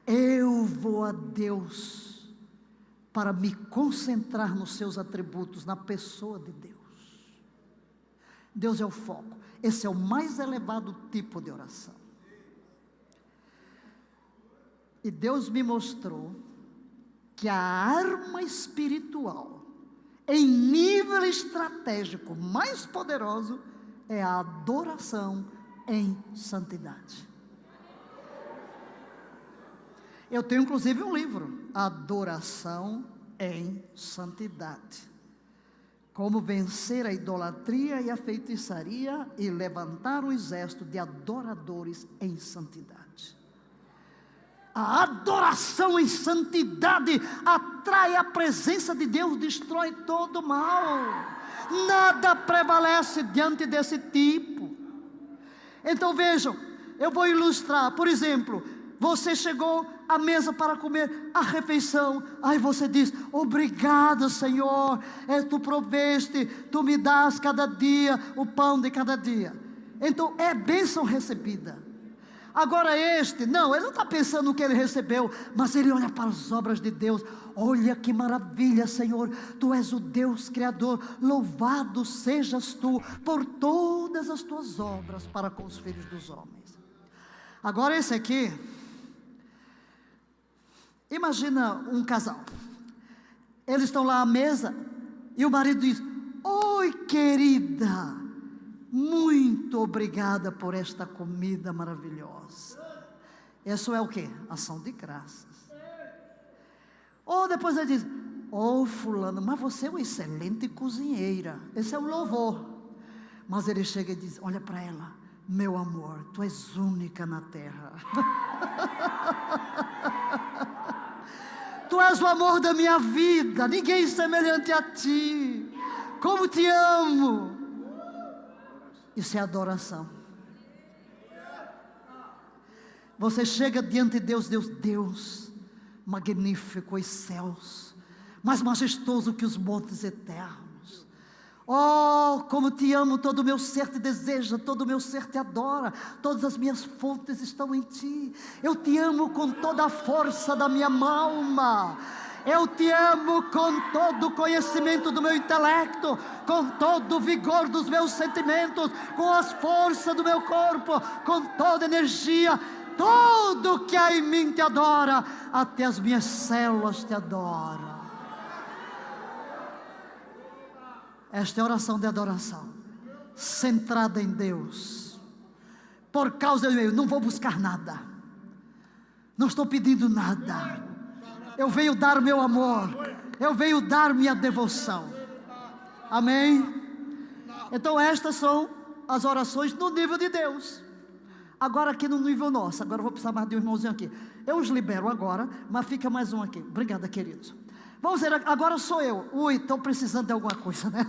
Eu vou a Deus para me concentrar nos seus atributos, na pessoa de Deus. Deus é o foco. Esse é o mais elevado tipo de oração. E Deus me mostrou que a arma espiritual, em nível estratégico mais poderoso, é a adoração em santidade. Eu tenho inclusive um livro, Adoração em Santidade. Como vencer a idolatria e a feitiçaria e levantar um exército de adoradores em santidade. A adoração em santidade atrai a presença de Deus, destrói todo mal. Nada prevalece diante desse tipo. Então vejam, eu vou ilustrar. Por exemplo, você chegou à mesa para comer a refeição. Aí você diz: obrigado, Senhor, tu proveste, tu me dás cada dia o pão de cada dia. Então é bênção recebida. Agora não, ele não está pensando no que ele recebeu, mas ele olha para as obras de Deus. Olha que maravilha, Senhor, tu és o Deus Criador, louvado sejas tu por todas as tuas obras para com os filhos dos homens. Agora esse aqui, imagina um casal, eles estão lá à mesa, e o marido diz: oi querida, muito obrigada por esta comida maravilhosa. Isso é o que? Ação de graças. Ou depois ele diz: fulano, mas você é uma excelente cozinheira. Esse é o louvor. Mas ele chega e diz: olha para ela: meu amor, tu és única na terra. Tu és o amor da minha vida, ninguém semelhante a ti. Como te amo. Isso é adoração. Você chega diante de Deus, magnífico os céus, mais majestoso que os montes eternos. Oh, como te amo, todo o meu ser te deseja, todo o meu ser te adora, todas as minhas fontes estão em ti. Eu te amo com toda a força da minha alma. Eu te amo com todo o conhecimento do meu intelecto, com todo o vigor dos meus sentimentos, com as forças do meu corpo, com toda a energia. Tudo que há em mim te adora, até as minhas células te adoram. Esta é a oração de adoração, centrada em Deus. Por causa de eu não vou buscar nada, não estou pedindo nada. Eu venho dar meu amor, eu venho dar minha devoção. Amém? Então estas são as orações no nível de Deus. Agora aqui no nível nosso, agora eu vou precisar mais de um irmãozinho aqui. Eu os libero agora, mas fica mais um aqui. Obrigada, queridos. Vamos ver, agora sou eu. Ui, estou precisando de alguma coisa, né?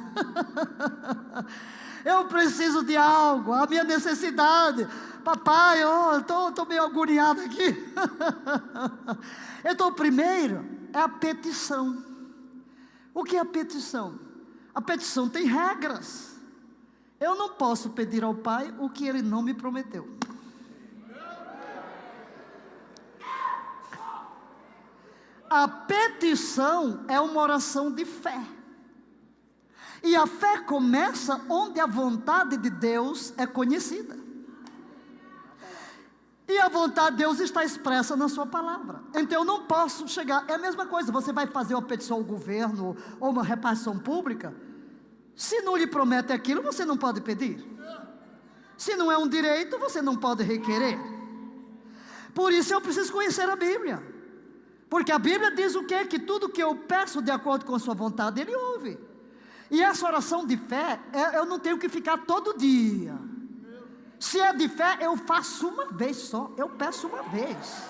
Eu preciso de algo, a minha necessidade. Papai, estou meio agoniado aqui. Então, primeiro é a petição. O que é a petição? A petição tem regras. Eu não posso pedir ao Pai o que Ele não me prometeu. A petição é uma oração de fé. E a fé começa onde a vontade de Deus é conhecida. E a vontade de Deus está expressa na sua palavra. Então eu não posso chegar, é a mesma coisa, você vai fazer uma petição ao governo, ou uma repartição pública, se não lhe promete aquilo, você não pode pedir. Se não é um direito, você não pode requerer. Por isso eu preciso conhecer a Bíblia. Porque a Bíblia diz o quê? Que tudo que eu peço de acordo com a sua vontade, Ele ouve. E essa oração de fé, eu não tenho que ficar todo dia. Se é de fé, eu faço uma vez só, eu peço uma vez.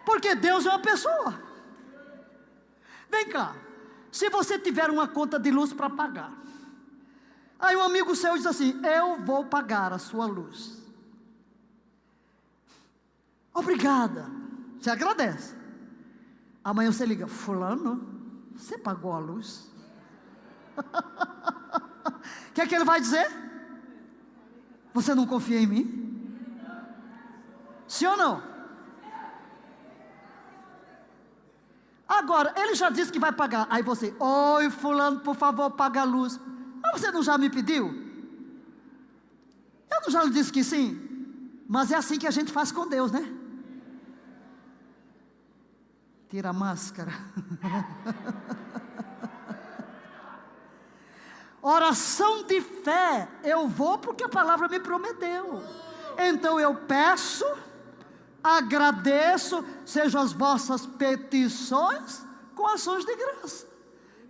Porque Deus é uma pessoa. Vem cá, se você tiver uma conta de luz para pagar, aí um amigo seu diz assim: eu vou pagar a sua luz. Obrigada, você agradece. Amanhã você liga: fulano, você pagou a luz? O que é que ele vai dizer? Você não confia em mim? Sim ou não? Agora, ele já disse que vai pagar. Aí você: oi fulano, por favor, paga a luz. Mas você não já me pediu? Eu não já lhe disse que sim? Mas é assim que a gente faz com Deus, né? Tira a máscara. Oração de fé, eu vou porque a palavra me prometeu. Então eu peço, agradeço, sejam as vossas petições com ações de graça.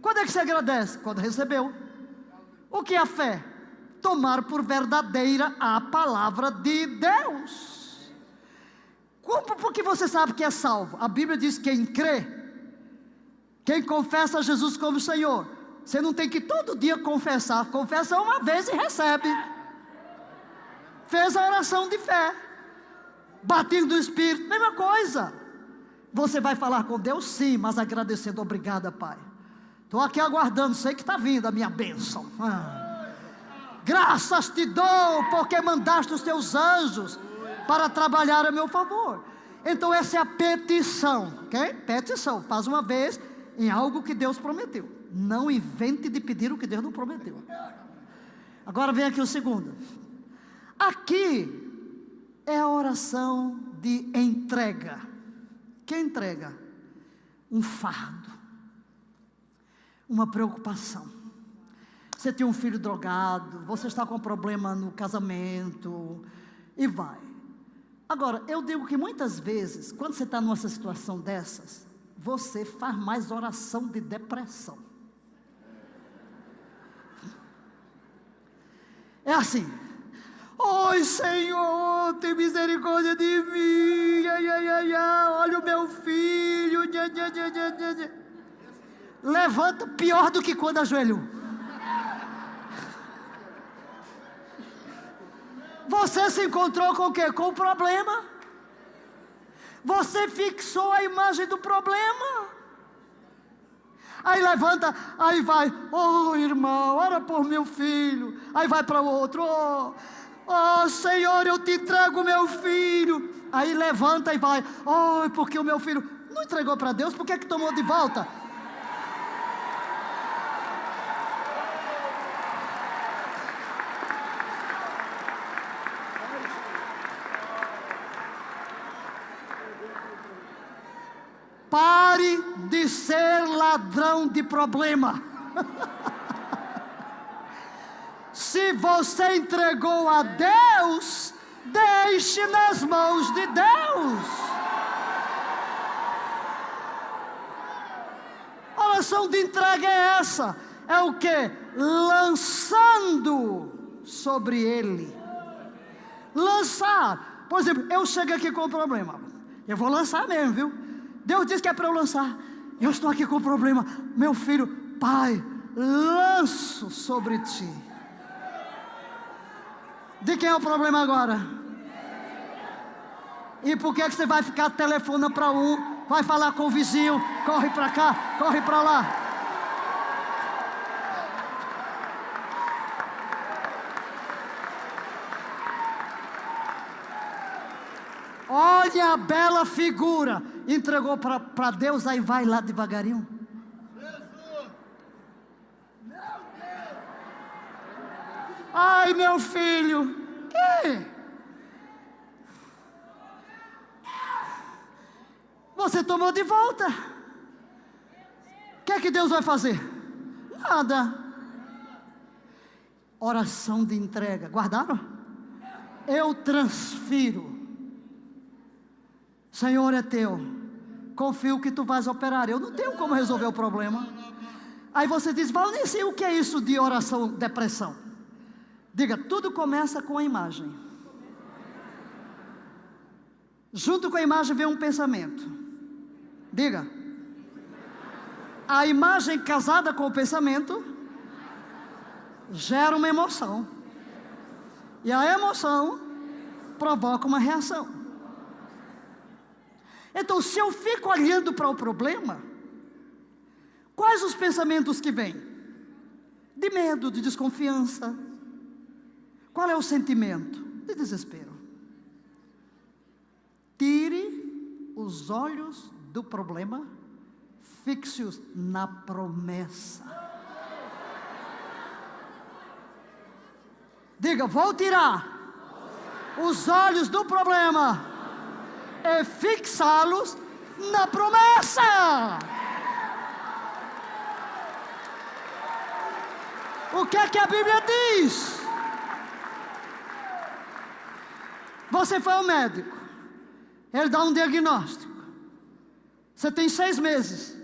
Quando é que você agradece? Quando recebeu. O que é a fé? Tomar por verdadeira a palavra de Deus. Porque você sabe que é salvo. A Bíblia diz que quem crê, quem confessa Jesus como Senhor, você não tem que todo dia confessar. Confessa uma vez e recebe. Fez a oração de fé, batismo do Espírito, mesma coisa. Você vai falar com Deus? Sim, mas agradecendo. Obrigada, Pai. Estou aqui aguardando, sei que está vindo a minha bênção. Graças te dou, porque mandaste os teus anjos para trabalhar a meu favor. Então essa é a petição, ok? Petição, faz uma vez em algo que Deus prometeu. Não invente de pedir o que Deus não prometeu. Agora vem aqui o segundo. Aqui é a oração de entrega. Que entrega? Um fardo, uma preocupação. Você tem um filho drogado, você está com um problema no casamento, e vai. Agora, eu digo que muitas vezes, quando você está numa situação dessas, você faz mais oração de depressão. É assim: oi Senhor, tem misericórdia de mim, olha o meu filho, levanta pior do que quando ajoelhou. Você se encontrou com o quê? Com o problema. Você fixou a imagem do problema. Aí levanta, aí vai, oh irmão, ora por meu filho. Aí vai para o outro, oh Senhor, eu te entrego meu filho. Aí levanta e vai, oh, porque o meu filho não entregou para Deus, por que que tomou de volta? Pare de ser ladrão de problema. Se você entregou a Deus, deixe nas mãos de Deus. A oração de entrega é essa. É o que? Lançando sobre Ele. Lançar. Por exemplo, eu chego aqui com um problema. Eu vou lançar mesmo, viu? Deus disse que é para eu lançar. Eu estou aqui com um problema. Meu filho, Pai, lanço sobre ti. De quem é o problema agora? E por que você vai ficar telefonando para um, vai falar com o vizinho, corre para cá, corre para lá? Olha a bela figura. Entregou para Deus, aí vai lá devagarinho. Ai, meu filho. Você tomou de volta. O que é que Deus vai fazer? Nada. Oração de entrega. Guardaram? Eu transfiro. Senhor, é teu. Confio que tu vais operar. Eu não tenho como resolver o problema. Aí você diz, Valnice, o que é isso de oração, depressão? Diga, tudo começa com a imagem. Junto com a imagem vem um pensamento. Diga. A imagem casada com o pensamento gera uma emoção. E a emoção provoca uma reação. Então, se eu fico olhando para o problema, quais os pensamentos que vêm? De medo, de desconfiança. Qual é o sentimento? De desespero. Tire os olhos do problema, fixe-os na promessa. Diga, vou tirar os olhos do problema e fixá-los na promessa. O que é que a Bíblia diz? Você foi ao médico, ele dá um diagnóstico. Você tem 6 meses.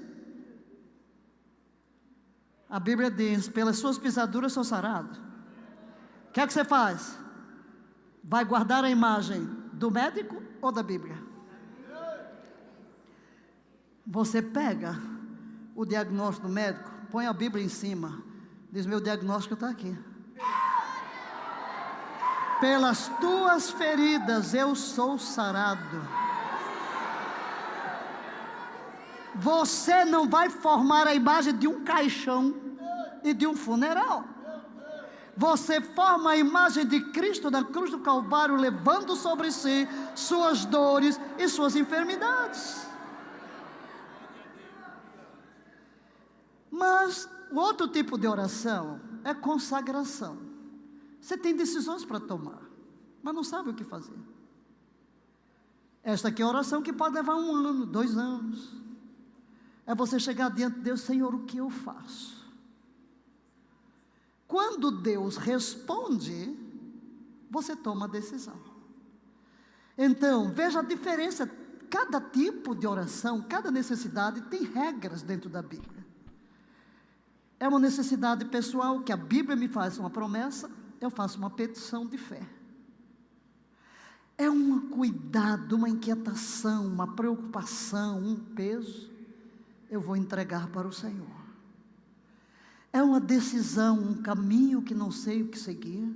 A Bíblia diz, pelas suas pisaduras sou sarado. O que é que você faz? Vai guardar a imagem do médico ou da Bíblia? Você pega o diagnóstico do médico, põe a Bíblia em cima, diz: meu diagnóstico está aqui. Pelas tuas feridas eu sou sarado. Você não vai formar a imagem de um caixão e de um funeral. Você forma a imagem de Cristo na cruz do Calvário, levando sobre si suas dores e suas enfermidades. Mas o outro tipo de oração é consagração. Você tem decisões para tomar, mas não sabe o que fazer. Esta aqui é a oração que pode levar 1 ano, 2 anos. É você chegar diante de Deus: Senhor, o que eu faço? Quando Deus responde, você toma a decisão. Então, veja a diferença. Cada tipo de oração, cada necessidade tem regras dentro da Bíblia. É uma necessidade pessoal que a Bíblia me faz uma promessa, eu faço uma petição de fé. É um cuidado, uma inquietação, uma preocupação, um peso, eu vou entregar para o Senhor. É uma decisão, um caminho que não sei o que seguir,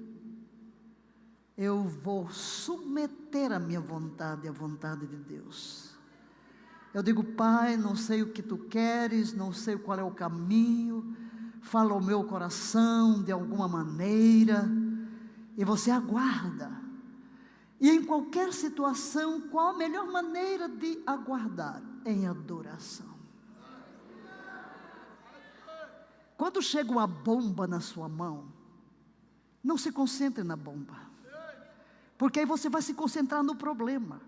eu vou submeter a minha vontade à vontade de Deus. Eu digo: Pai, não sei o que Tu queres, não sei qual é o caminho, fala ao meu coração de alguma maneira, e você aguarda. E em qualquer situação, qual a melhor maneira de aguardar? Em adoração. Quando chega uma bomba na sua mão, não se concentre na bomba, porque aí você vai se concentrar no problema,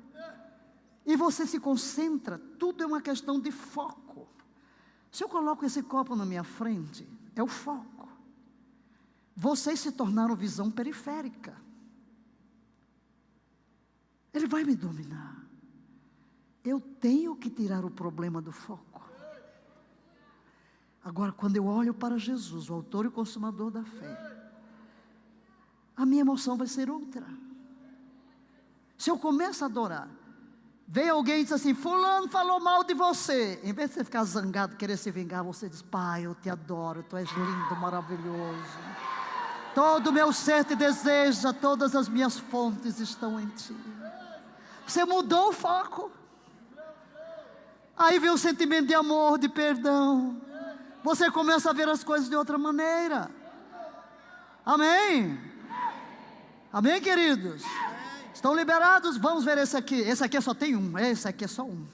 e você se concentra, tudo é uma questão de foco. Se eu coloco esse copo na minha frente, é o foco. Vocês se tornaram visão periférica, ele vai me dominar. Eu tenho que tirar o problema do foco. Agora, quando eu olho para Jesus, o autor e consumador da fé, a minha emoção vai ser outra. Se eu começo a adorar, vem alguém e diz assim: fulano falou mal de você. Em vez de você ficar zangado, querer se vingar, você diz: Pai, eu te adoro, Tu és lindo, maravilhoso. Todo o meu ser te deseja, todas as minhas fontes estão em Ti. Você mudou o foco. Aí vem o sentimento de amor, de perdão. Você começa a ver as coisas de outra maneira. Amém? Amém, queridos? Estão liberados? Vamos ver esse aqui. Esse aqui só tem um. Esse aqui é só um.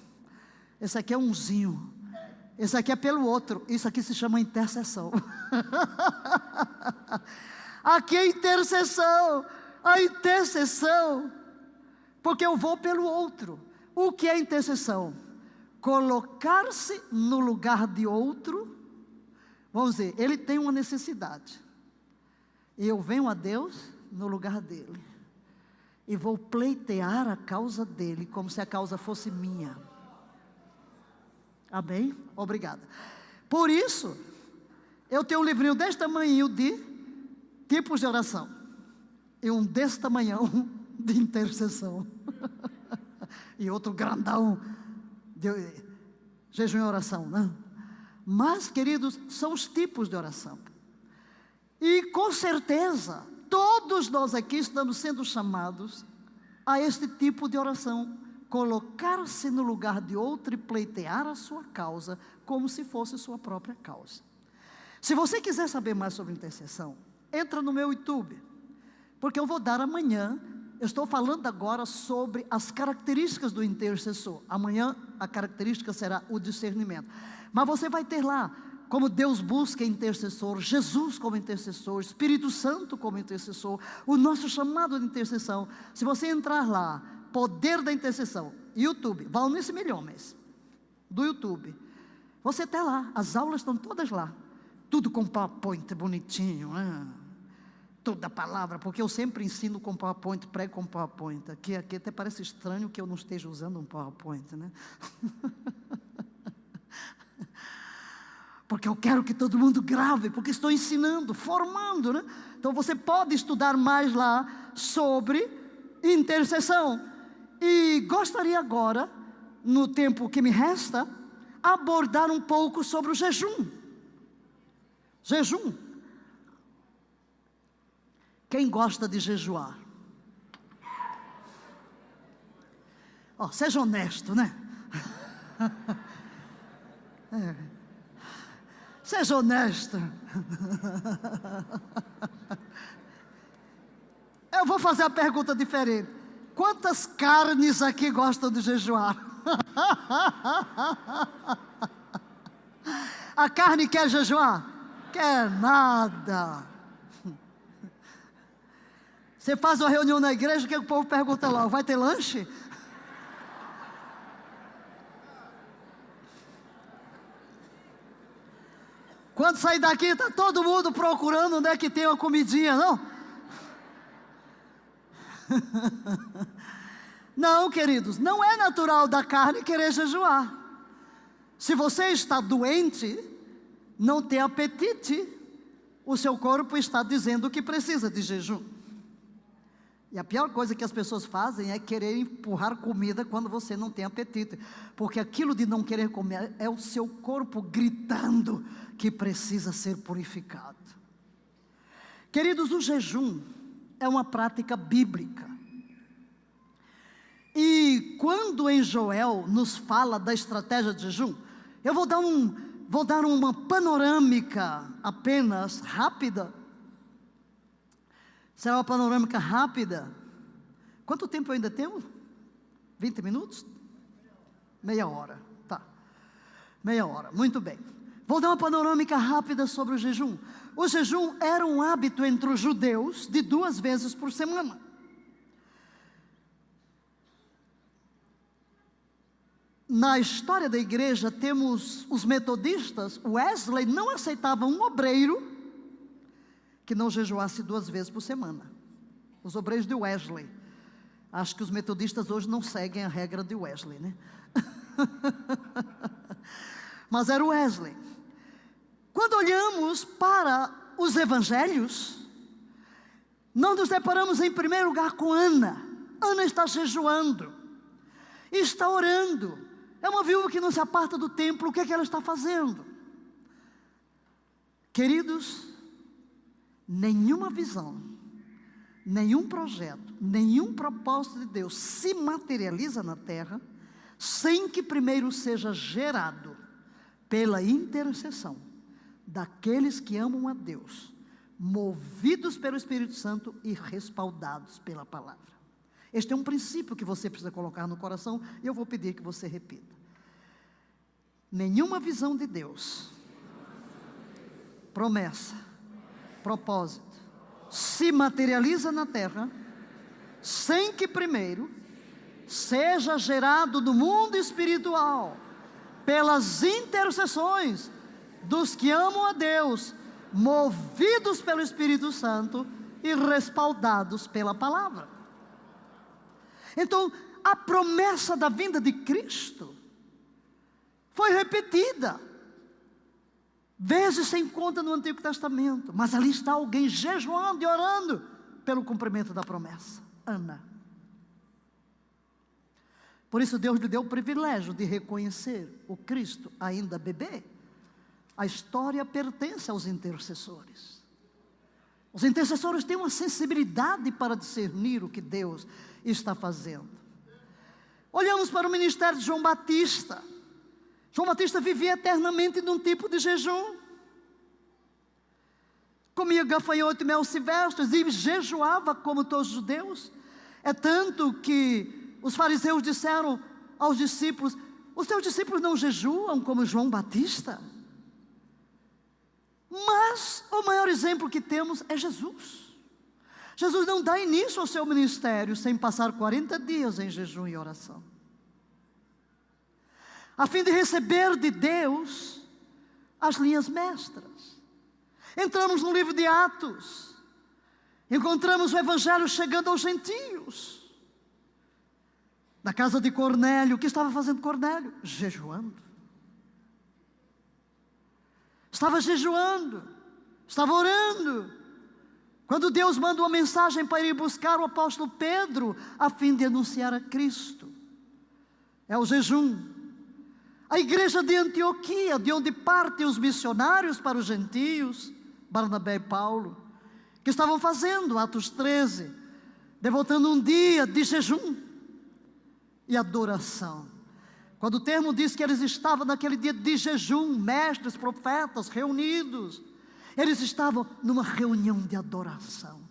Esse aqui é umzinho. Esse aqui é pelo outro. Isso aqui se chama intercessão. Aqui é intercessão. A intercessão. Porque eu vou pelo outro. O que é intercessão? Colocar-se no lugar de outro. Vamos dizer, ele tem uma necessidade, e eu venho a Deus no lugar dele, e vou pleitear a causa dele, como se a causa fosse minha. Amém? Obrigada. Por isso, eu tenho um livrinho deste tamanho de tipos de oração, e um desse tamanhão de intercessão, e outro grandão de jejum e oração, né? Mas, queridos, são os tipos de oração. E com certeza, todos nós aqui estamos sendo chamados a este tipo de oração. Colocar-se no lugar de outro e pleitear a sua causa, como se fosse sua própria causa. Se você quiser saber mais sobre intercessão, entra no meu YouTube, porque eu vou dar amanhã. Eu estou falando agora sobre as características do intercessor. Amanhã a característica será o discernimento. Mas você vai ter lá como Deus busca intercessor, Jesus como intercessor, Espírito Santo como intercessor, o nosso chamado de intercessão. Se você entrar lá, poder da intercessão, YouTube, Valnice Milhões, do YouTube, você está lá, as aulas estão todas lá, tudo com PowerPoint bonitinho, toda a palavra, porque eu sempre ensino com PowerPoint, prego com PowerPoint. Aqui até parece estranho que eu não esteja usando um PowerPoint, né? Porque eu quero que todo mundo grave, porque estou ensinando, formando, né? Então você pode estudar mais lá sobre intercessão. E gostaria agora, no tempo que me resta, abordar um pouco sobre o jejum. Jejum. Quem gosta de jejuar? Seja honesto, né? Seja honesto. Eu vou fazer a pergunta diferente. Quantas carnes aqui gostam de jejuar? A carne quer jejuar? Quer nada. Você faz uma reunião na igreja, o que o povo pergunta lá? Vai ter lanche? Quando sair daqui, está todo mundo procurando onde é que tem uma comidinha, não? Não, queridos, não é natural da carne querer jejuar. Se você está doente, não tem apetite, o seu corpo está dizendo que precisa de jejum. E a pior coisa que as pessoas fazem é querer empurrar comida quando você não tem apetite, porque aquilo de não querer comer é o seu corpo gritando que precisa ser purificado. Queridos, o jejum é uma prática bíblica. E quando em Joel nos fala da estratégia de jejum, eu vou dar uma panorâmica apenas rápida. Será uma panorâmica rápida. Quanto tempo eu ainda tenho? 20 minutos? Meia hora, tá. Meia hora, muito bem. Vou dar uma panorâmica rápida sobre o jejum. O jejum era um hábito entre os judeus de 2 vezes por semana. Na história da igreja temos os metodistas. Wesley não aceitava um obreiro que não jejuasse 2 vezes por semana. Os obreiros de Wesley. Acho que os metodistas hoje não seguem a regra de Wesley, né? Mas era Wesley. Quando olhamos para os evangelhos, nós nos deparamos em primeiro lugar com Ana. Ana está jejuando, está orando. É uma viúva que não se aparta do templo. O que é que ela está fazendo? Queridos, nenhuma visão, nenhum projeto, nenhum propósito de Deus se materializa na terra sem que primeiro seja gerado pela intercessão daqueles que amam a Deus, movidos pelo Espírito Santo e respaldados pela palavra. Este é um princípio que você precisa colocar no coração, e eu vou pedir que você repita. Nenhuma visão de Deus, promessa, propósito, se materializa na terra, sem que primeiro seja gerado no mundo espiritual, pelas intercessões dos que amam a Deus, movidos pelo Espírito Santo e respaldados pela palavra. Então, a promessa da vinda de Cristo foi repetida vezes sem conta no Antigo Testamento, mas ali está alguém jejuando e orando pelo cumprimento da promessa. Ana. Por isso Deus lhe deu o privilégio de reconhecer o Cristo ainda bebê. A história pertence aos intercessores. Os intercessores têm uma sensibilidade para discernir o que Deus está fazendo. Olhamos para o ministério de João Batista. João Batista vivia eternamente num tipo de jejum. Comia gafanhoto e mel silvestres e jejuava como todos os judeus. É tanto que os fariseus disseram aos discípulos: os teus discípulos não jejuam como João Batista? Mas o maior exemplo que temos é Jesus. Jesus não dá início ao seu ministério sem passar 40 dias em jejum e oração, a fim de receber de Deus as linhas mestras. Entramos no livro de Atos, encontramos o evangelho chegando aos gentios. Na casa de Cornélio, o que estava fazendo Cornélio? Jejuando. Estava jejuando, estava orando, quando Deus manda uma mensagem para ir buscar o apóstolo Pedro, a fim de anunciar a Cristo. É o jejum. A igreja de Antioquia, de onde partem os missionários para os gentios, Barnabé e Paulo, que estavam fazendo, Atos 13, devotando um dia de jejum e adoração. Quando o termo diz que eles estavam naquele dia de jejum, mestres, profetas, reunidos, eles estavam numa reunião de adoração.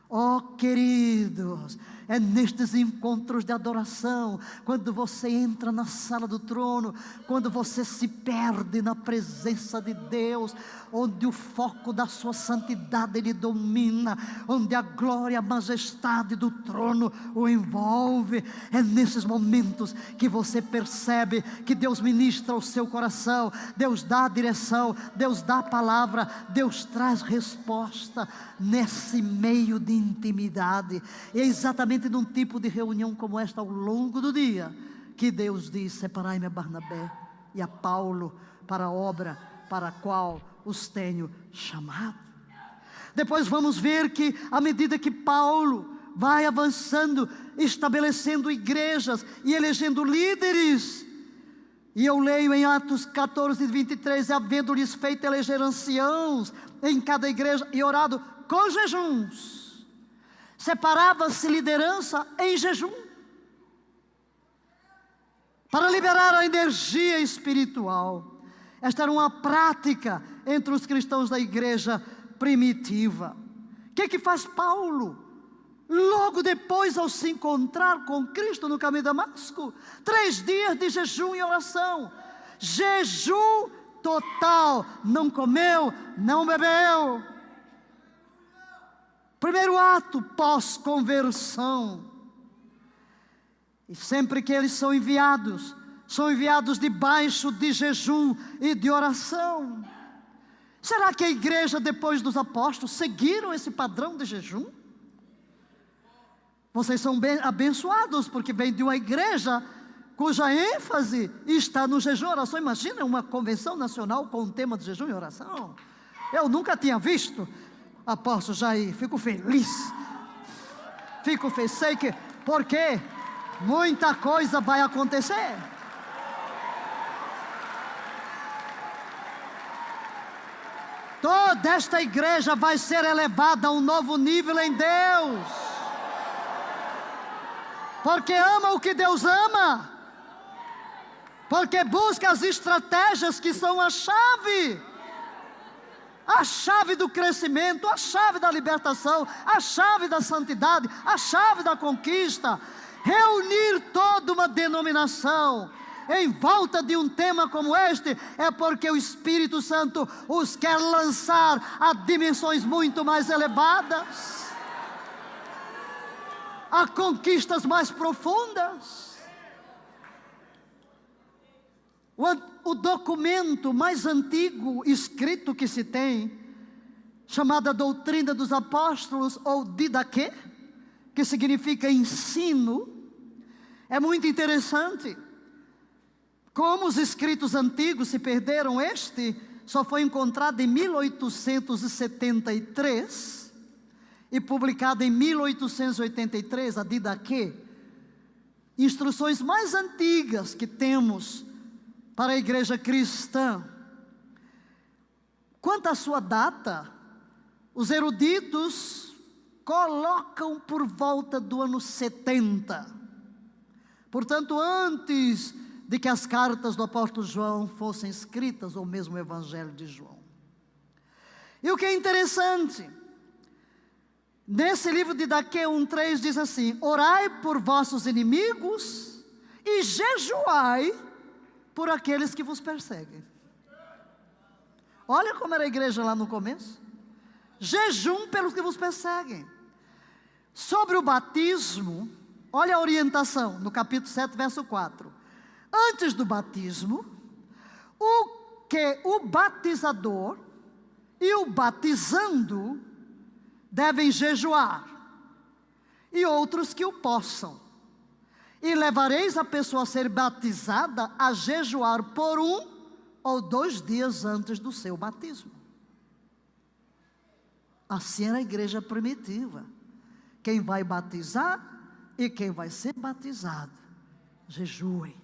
Oh, queridos, é nestes encontros de adoração, quando você entra na sala do trono, quando você se perde na presença de Deus, onde o foco da sua santidade lhe domina, onde a glória, a majestade do trono o envolve. É nesses momentos que você percebe que Deus ministra o seu coração, Deus dá a direção, Deus dá a palavra, Deus traz resposta nesse meio de intimidade. E é exatamente num tipo de reunião como esta, ao longo do dia, que Deus diz: separai-me a Barnabé e a Paulo para a obra para a qual os tenho chamado. Depois vamos ver que, à medida que Paulo vai avançando, estabelecendo igrejas e elegendo líderes, e eu leio em Atos 14, 23, havendo-lhes feito eleger anciãos em cada igreja e orado com jejuns, separava-se liderança em jejum, para liberar a energia espiritual. Esta era uma prática entre os cristãos da igreja primitiva. O que faz Paulo? Logo depois, ao se encontrar com Cristo no caminho de Damasco, 3 dias de jejum e oração. Jejum total, não comeu, não bebeu. Primeiro ato pós-conversão. E sempre que eles são enviados debaixo de jejum e de oração. Será que a igreja depois dos apóstolos seguiram esse padrão de jejum? Vocês são bem abençoados, porque vem de uma igreja cuja ênfase está no jejum e oração. Imagina uma convenção nacional com o tema de jejum e oração. Eu nunca tinha visto. Apóstolo Jair, fico feliz. Sei que, porque muita coisa vai acontecer. Toda esta igreja vai ser elevada a um novo nível em Deus, porque ama o que Deus ama, porque busca as estratégias que são a chave do crescimento, a chave da libertação, a chave da santidade, a chave da conquista. Reunir toda uma denominação em volta de um tema como este, é porque o Espírito Santo os quer lançar a dimensões muito mais elevadas, a conquistas mais profundas. O documento mais antigo escrito que se tem, chamada Doutrina dos Apóstolos, ou Didaquê, que significa ensino, é muito interessante. Como os escritos antigos se perderam, este só foi encontrado em 1873 e publicado em 1883, a Didaquê. Instruções mais antigas que temos para a igreja cristã. Quanto à sua data, os eruditos colocam por volta do ano 70. Portanto, antes de que as cartas do apóstolo João fossem escritas, ou mesmo o evangelho de João. E o que é interessante, nesse livro de Didaquê 1:3 diz assim: orai por vossos inimigos e jejuai por aqueles que vos perseguem. Olha como era a igreja lá no começo. Jejum pelos que vos perseguem. Sobre o batismo, olha a orientação no capítulo 7, verso 4. Antes do batismo, o batizador e o batizando devem jejuar, e outros que o possam. E levareis a pessoa a ser batizada a jejuar por 1 ou 2 dias antes do seu batismo. Assim era a igreja primitiva. Quem vai batizar e quem vai ser batizado, jejuem.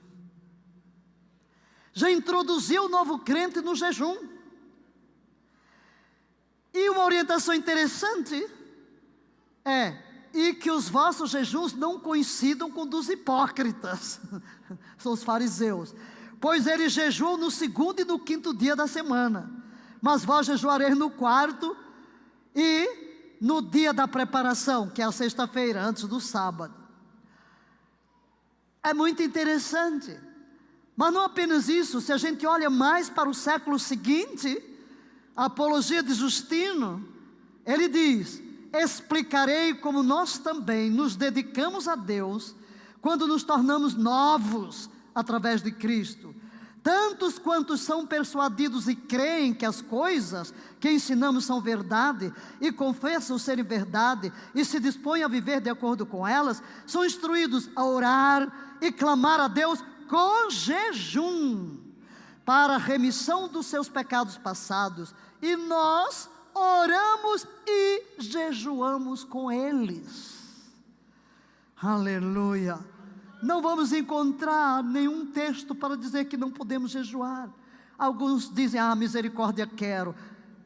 já introduziu o novo crente no jejum. E uma orientação interessante e que os vossos jejuns não coincidam com dos hipócritas, são os fariseus, pois eles jejuam no 2º e no 5º dia da semana, mas vós jejuareis no 4º e no dia da preparação, que é a sexta-feira, antes do sábado. É muito interessante, mas não apenas isso. Se a gente olha mais para o século seguinte, a Apologia de Justino, ele diz: explicarei como nós também nos dedicamos a Deus quando nos tornamos novos através de Cristo. Tantos quantos são persuadidos e creem que as coisas que ensinamos são verdade e confessam serem verdade e se dispõem a viver de acordo com elas, são instruídos a orar e clamar a Deus com jejum para a remissão dos seus pecados passados, e nós oramos e jejuamos com eles. Aleluia! Não vamos encontrar nenhum texto para dizer que não podemos jejuar. Alguns dizem: misericórdia quero,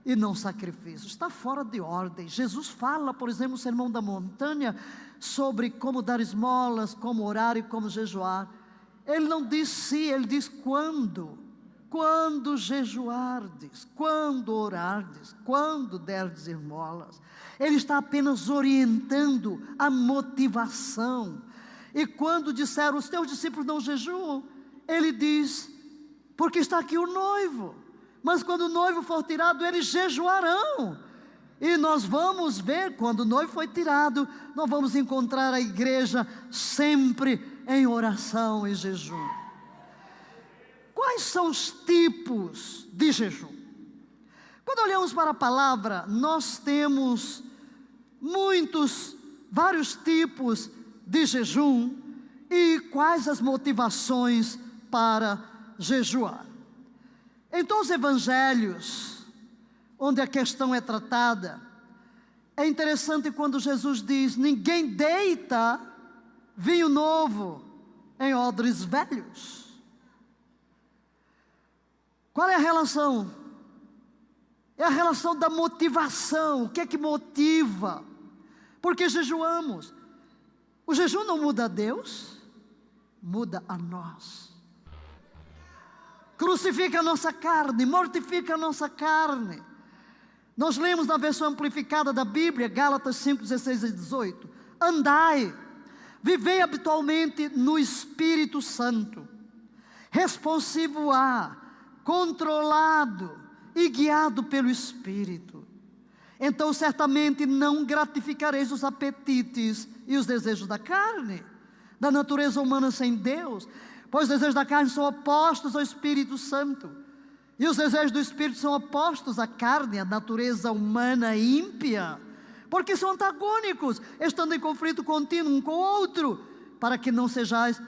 e não sacrifício. Está fora de ordem. Jesus fala, por exemplo, no Sermão da Montanha, sobre como dar esmolas, como orar e como jejuar. Ele não diz se, ele diz quando. Quando jejuardes, quando orardes, quando derdes esmolas. Ele está apenas orientando a motivação. E quando disseram: os teus discípulos não jejuam, ele diz: porque está aqui o noivo. Mas quando o noivo for tirado, eles jejuarão. E nós vamos ver, quando o noivo foi tirado, nós vamos encontrar a igreja sempre em oração e jejum. Quais são os tipos de jejum? Quando olhamos para a palavra, nós temos vários tipos de jejum e quais as motivações para jejuar. Então, os evangelhos, onde a questão é tratada, é interessante quando Jesus diz: ninguém deita vinho novo em odres velhos. Qual é a relação? É a relação da motivação. O que é que motiva? Porque jejuamos. O jejum não muda a Deus, muda a nós. Crucifica a nossa carne, mortifica a nossa carne. Nós lemos na versão amplificada da Bíblia, Gálatas 5, 16 e 18. Andai, vivei habitualmente no Espírito Santo, responsivo a, controlado e guiado pelo Espírito. Então certamente não gratificareis os apetites e os desejos da carne, da natureza humana sem Deus, pois os desejos da carne são opostos ao Espírito Santo, e os desejos do Espírito são opostos à carne, à natureza humana ímpia, porque são antagônicos, estando em conflito contínuo um com o outro, para que não sejais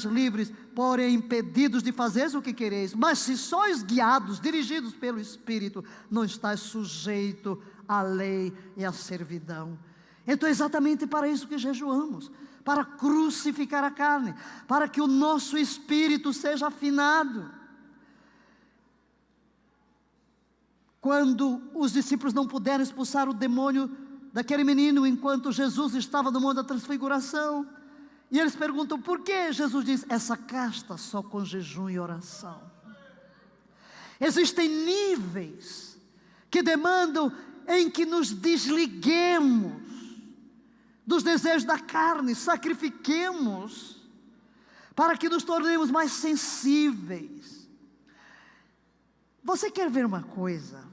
livres, porém impedidos de fazer o que quereis. Mas se sois guiados, dirigidos pelo Espírito, não estáis sujeito à lei e à servidão. Então é exatamente para isso que jejuamos, para crucificar a carne, para que o nosso espírito seja afinado. Quando os discípulos não puderam expulsar o demônio daquele menino, enquanto Jesus estava no Monte da Transfiguração, e eles perguntam por que, Jesus diz: essa casta só com jejum e oração. Existem níveis que demandam em que nos desliguemos dos desejos da carne, sacrifiquemos, para que nos tornemos mais sensíveis. Você quer ver uma coisa?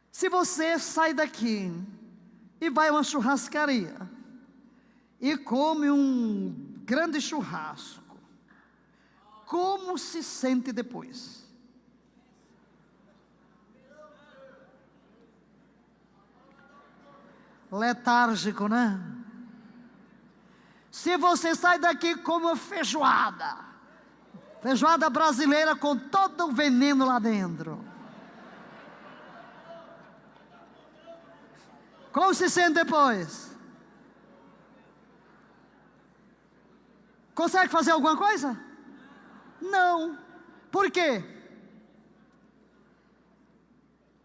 Se você sai daqui e vai a uma churrascaria e come um grande churrasco, como se sente depois? Letárgico, né? Se você sai daqui como uma feijoada brasileira com todo o veneno lá dentro, como se sente depois? Consegue fazer alguma coisa? Não. Por quê?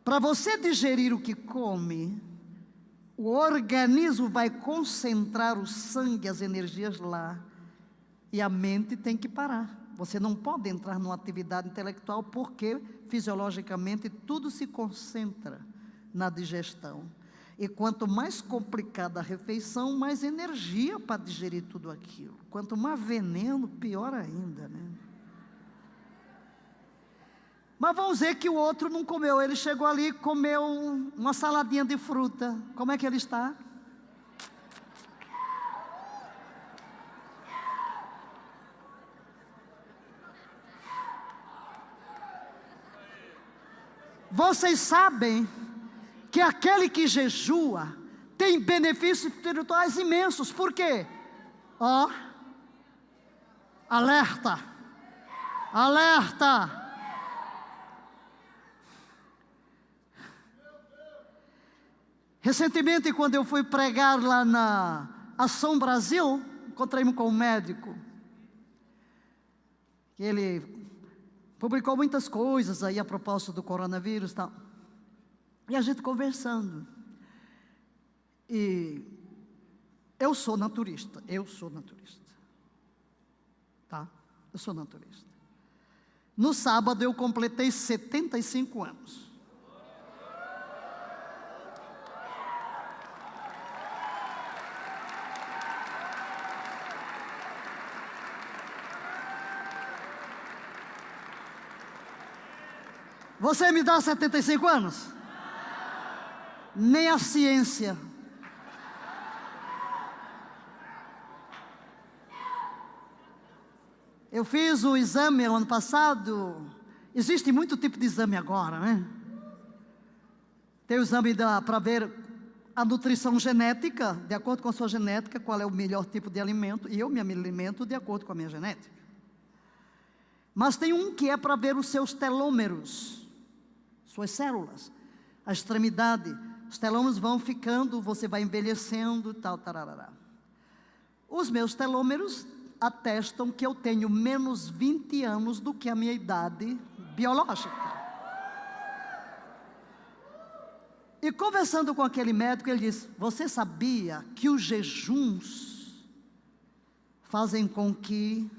Para você digerir o que come, o organismo vai concentrar o sangue, as energias lá, e a mente tem que parar. Você não pode entrar numa atividade intelectual, porque fisiologicamente tudo se concentra na digestão. E quanto mais complicada a refeição, mais energia para digerir tudo aquilo. Quanto mais veneno, pior ainda, né? Mas vamos dizer que o outro não comeu. Ele chegou ali e comeu uma saladinha de fruta. Como é que ele está? Vocês sabem que aquele que jejua tem benefícios espirituais imensos. Por quê? Ó, alerta, alerta. Recentemente, quando eu fui pregar lá na Ação Brasil, encontrei-me com um médico. Ele publicou muitas coisas aí a propósito do coronavírus e tal. E a gente conversando. E eu sou naturista. Tá? Eu sou naturista. No sábado eu completei 75 anos. Você me dá 75 anos? Nem a ciência. Eu fiz o exame ano passado. Existe muito tipo de exame agora, né? Tem o exame para ver a nutrição genética, de acordo com a sua genética, qual é o melhor tipo de alimento. E eu me alimento de acordo com a minha genética. Mas tem um que é para ver os seus telômeros, suas células, a extremidade. Os telômeros vão ficando, você vai envelhecendo e tal, tarará. Os meus telômeros atestam que eu tenho menos 20 anos do que a minha idade biológica. E conversando com aquele médico, ele disse: você sabia que os jejuns fazem com que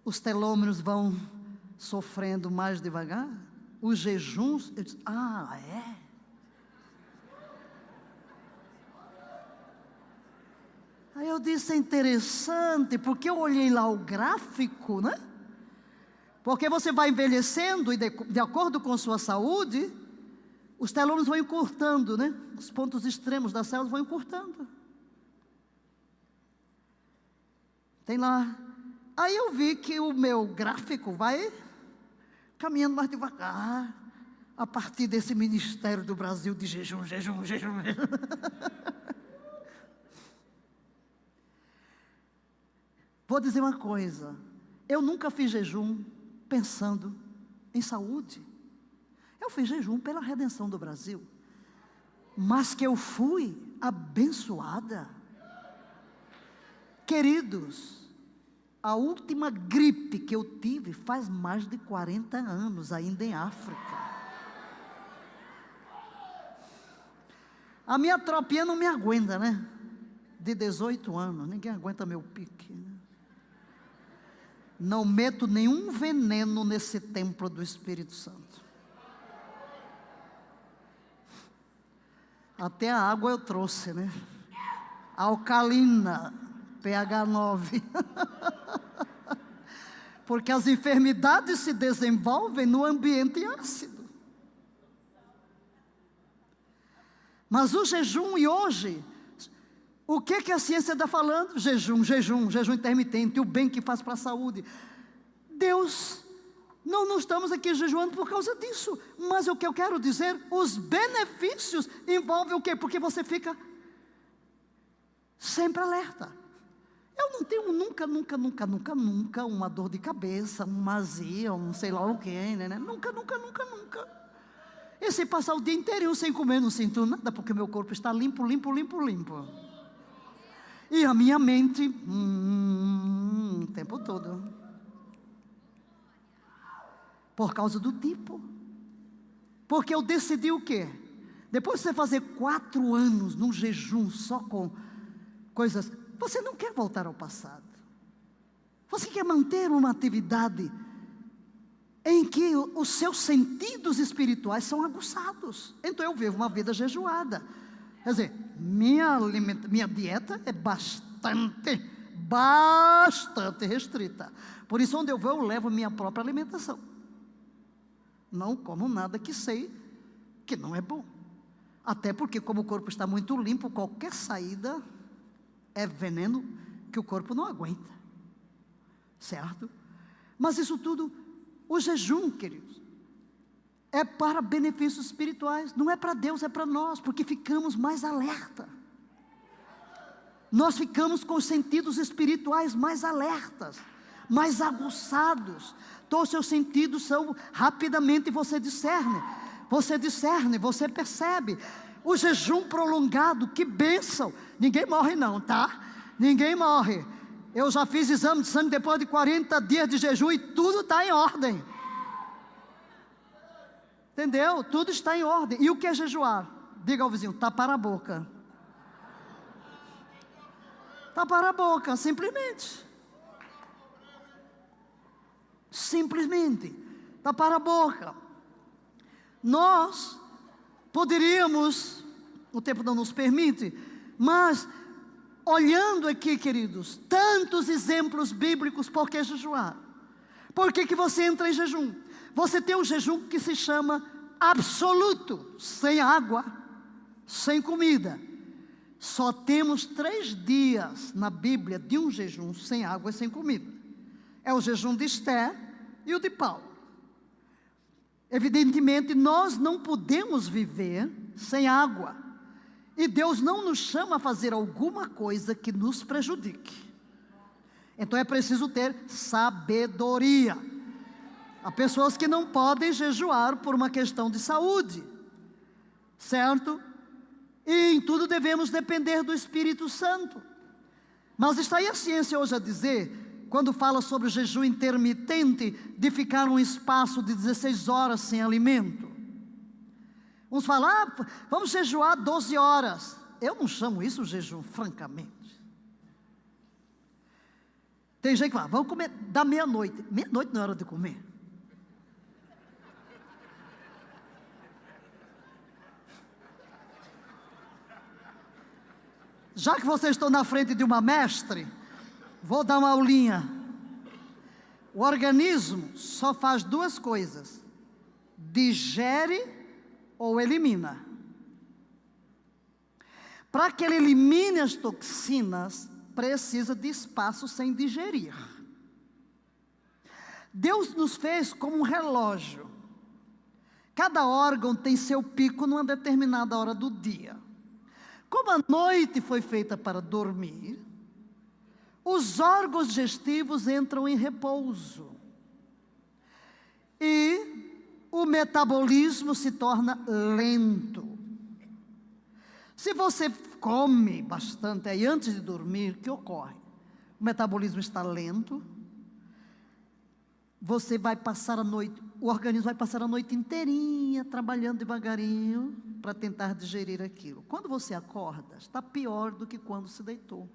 os telômeros vão sofrendo mais devagar? Os jejuns? Eu disse: ah, é? Aí eu disse: é interessante, porque eu olhei lá o gráfico, né? Porque você vai envelhecendo e de acordo com sua saúde, os telômeros vão encurtando, né? Os pontos extremos das células vão encurtando. Tem lá. Aí eu vi que o meu gráfico vai caminhando mais devagar, a partir desse ministério do Brasil de jejum. Vou dizer uma coisa, eu nunca fiz jejum pensando em saúde. Eu fiz jejum pela redenção do Brasil, mas que eu fui abençoada. Queridos, a última gripe que eu tive faz mais de 40 anos, ainda em África. A minha tropinha não me aguenta, né? De 18 anos, ninguém aguenta meu pique, né? Não meto nenhum veneno nesse templo do Espírito Santo. Até a água eu trouxe, né? Alcalina, pH 9. Porque as enfermidades se desenvolvem no ambiente ácido. Mas o jejum, e hoje, o que a ciência está falando? Jejum intermitente, o bem que faz para a saúde. Deus, não estamos aqui jejuando por causa disso. Mas o que eu quero dizer, os benefícios envolvem o quê? Porque você fica sempre alerta. Eu não tenho nunca uma dor de cabeça, uma azia, um sei lá o quê, né? Nunca. E se passar o dia inteiro sem comer, não sinto nada, porque meu corpo está limpo. E a minha mente, o tempo todo. Por causa do tipo. Porque eu decidi o quê? Depois de você fazer 4 anos num jejum só com coisas, você não quer voltar ao passado. Você quer manter uma atividade em que os seus sentidos espirituais são aguçados. Então eu vivo uma vida jejuada. Quer dizer, minha dieta é bastante restrita. Por isso, onde eu vou, eu levo a minha própria alimentação. Não como nada que sei que não é bom. Até porque, como o corpo está muito limpo, qualquer saída é veneno que o corpo não aguenta. Certo? Mas isso tudo, o jejum, queridos, é para benefícios espirituais. Não é para Deus, é para nós, porque ficamos mais alerta. Nós ficamos com os sentidos espirituais mais alertas, mais aguçados. Todos os seus sentidos são, rapidamente você discerne, você percebe. O jejum prolongado, que bênção. Ninguém morre não, tá? Ninguém morre. Eu já fiz exame de sangue depois de 40 dias de jejum e tudo está em ordem. Entendeu? Tudo está em ordem. E o que é jejuar? Diga ao vizinho, tapar a boca. Tapar a boca, simplesmente. Simplesmente, tapar a boca. Nós poderíamos, o tempo não nos permite, mas olhando aqui, queridos, tantos exemplos bíblicos, por que jejuar? Por que você entra em jejum? Você tem um jejum que se chama absoluto, sem água, sem comida. Só temos 3 dias na Bíblia de um jejum sem água e sem comida. É o jejum de Esther e o de Paulo. Evidentemente, nós não podemos viver sem água. E Deus não nos chama a fazer alguma coisa que nos prejudique. Então é preciso ter sabedoria. Há pessoas que não podem jejuar por uma questão de saúde, certo? E em tudo devemos depender do Espírito Santo. Mas está aí a ciência hoje a dizer, quando fala sobre o jejum intermitente, de ficar um espaço de 16 horas sem alimento. Uns falam, vamos jejuar 12 horas. Eu não chamo isso de jejum, francamente. Tem gente que fala, vamos comer da meia-noite. Meia-noite não é hora de comer. Já que vocês estão na frente de uma mestre, vou dar uma aulinha. O organismo só faz 2 coisas: digere ou elimina. Para que ele elimine as toxinas, precisa de espaço sem digerir. Deus nos fez como um relógio. Cada órgão tem seu pico numa determinada hora do dia. Como a noite foi feita para dormir, os órgãos digestivos entram em repouso. E o metabolismo se torna lento. Se você come bastante aí antes de dormir, o que ocorre? O metabolismo está lento. Você vai passar a noite, o organismo vai passar a noite inteirinha trabalhando devagarinho para tentar digerir aquilo. Quando você acorda, está pior do que quando se deitou.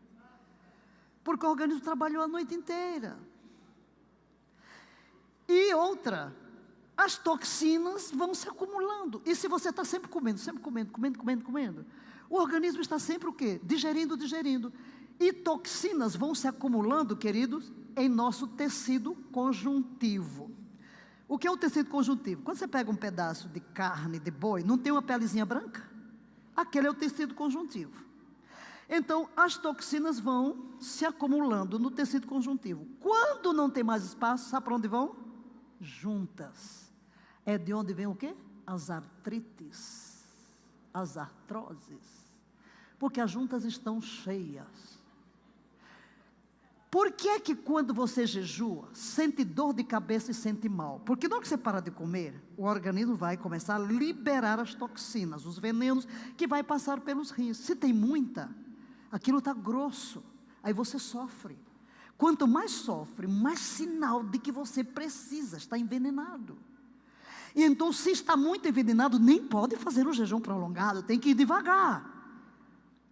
Porque o organismo trabalhou a noite inteira. E outra, as toxinas vão se acumulando. E se você está sempre comendo, o organismo está sempre o quê? Digerindo. E toxinas vão se acumulando, queridos, em nosso tecido conjuntivo. O que é o tecido conjuntivo? Quando você pega um pedaço de carne de boi, não tem uma pelezinha branca? Aquele é o tecido conjuntivo. Então, as toxinas vão se acumulando no tecido conjuntivo. Quando não tem mais espaço, sabe para onde vão? Juntas. É de onde vem o quê? As artrites, as artroses. Porque as juntas estão cheias. Por que é que quando você jejua, sente dor de cabeça e sente mal? Porque na hora que você para de comer, o organismo vai começar a liberar as toxinas, os venenos que vai passar pelos rins. Se tem muita, aquilo está grosso, aí você sofre. Quanto mais sofre, mais sinal de que você precisa, está envenenado. E então, se está muito envenenado, nem pode fazer um jejum prolongado, tem que ir devagar.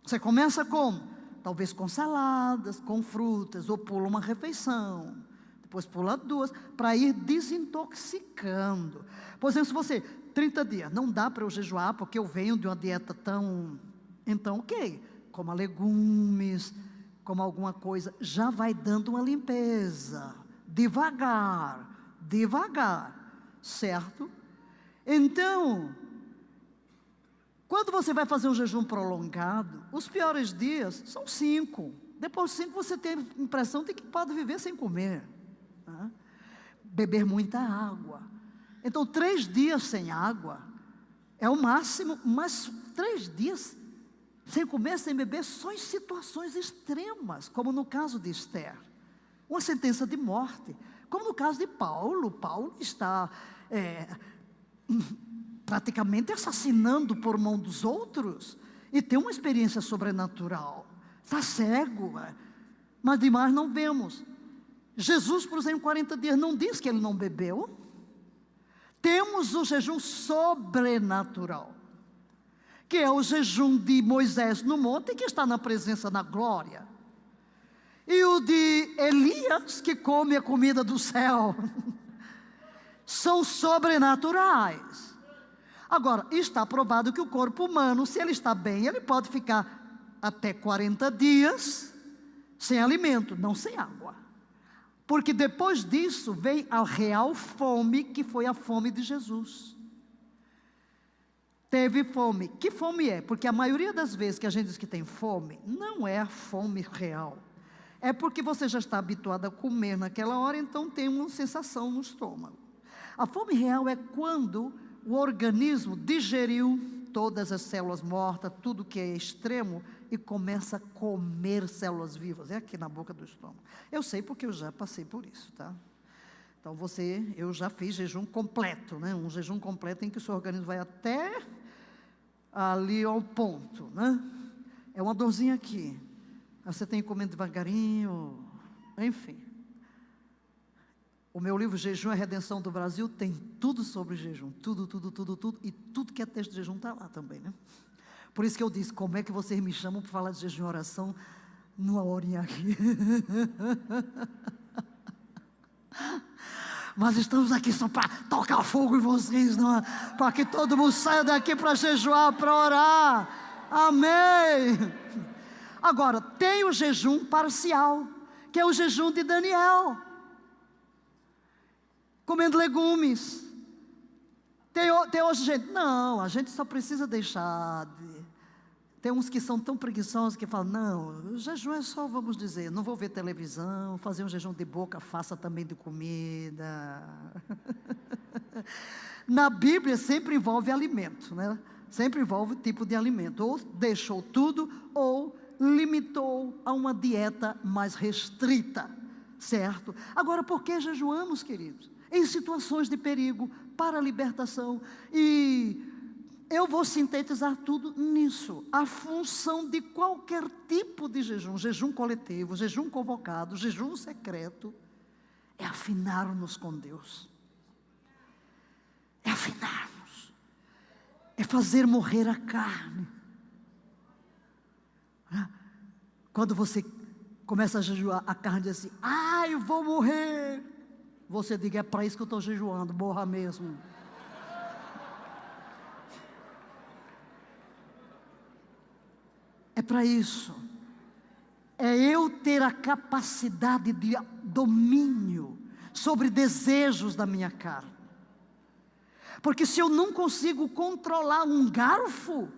Você começa com, talvez com saladas, com frutas, ou pula uma refeição, depois pula 2, para ir desintoxicando. Por exemplo, se você, 30 dias, não dá para eu jejuar, porque eu venho de uma dieta tão... Então, ok, coma legumes, coma alguma coisa, já vai dando uma limpeza, devagar, certo? Então, quando você vai fazer um jejum prolongado, os piores dias são 5. Depois de 5 você tem a impressão de que pode viver sem comer, né? Beber muita água. Então 3 dias sem água é o máximo, mas 3 dias sem comer, sem beber, só em situações extremas, como no caso de Esther, uma sentença de morte, como no caso de Paulo. Paulo está praticamente assassinando por mão dos outros, e tem uma experiência sobrenatural, está cego, mas demais não vemos. Jesus, por exemplo, 40 dias, não diz que ele não bebeu. Temos o jejum sobrenatural, que é o jejum de Moisés no monte, que está na presença da glória, e o de Elias, que come a comida do céu. São sobrenaturais. Agora, está provado que o corpo humano, se ele está bem, ele pode ficar até 40 dias sem alimento, não sem água. Porque depois disso vem a real fome, que foi a fome de Jesus. Teve fome. Que fome é? Porque a maioria das vezes que a gente diz que tem fome, não é a fome real. É porque você já está habituado a comer naquela hora, então tem uma sensação no estômago. A fome real é quando o organismo digeriu todas as células mortas, tudo que é extremo, e começa a comer células vivas. É aqui na boca do estômago. Eu sei porque eu já passei por isso, tá? Então eu já fiz jejum completo, né? Um jejum completo em que o seu organismo vai até ali ao ponto, né? É uma dorzinha aqui. Aí você tem que comer devagarinho, enfim. O meu livro Jejum é Redenção do Brasil tem tudo sobre jejum, tudo, e tudo que é texto de jejum está lá também, né? Por isso que eu disse, como é que vocês me chamam para falar de jejum e oração numa horinha aqui? Mas estamos aqui só para tocar fogo em vocês, não é? Para que todo mundo saia daqui para jejuar, para orar, amém. Agora, tem o jejum parcial, que é o jejum de Daniel, comendo legumes. Tem hoje gente, não, a gente só precisa deixar de... Tem uns que são tão preguiçosos que falam, não, o jejum é só, vamos dizer, não vou ver televisão, fazer um jejum de boca, faça também de comida. Na Bíblia sempre envolve alimento, né? Sempre envolve tipo de alimento, ou deixou tudo, ou limitou a uma dieta mais restrita, certo? Agora, por que jejuamos, queridos? Em situações de perigo, para a libertação. E eu vou sintetizar tudo nisso. A função de qualquer tipo de jejum, jejum coletivo, jejum convocado, jejum secreto, é afinar-nos com Deus. É afinar-nos. É fazer morrer a carne. Quando você começa a jejuar, a carne diz assim, eu vou morrer. Você diga, é para isso que eu estou jejuando, morra mesmo. É para isso. É eu ter a capacidade de domínio sobre desejos da minha carne. Porque se eu não consigo controlar um garfo,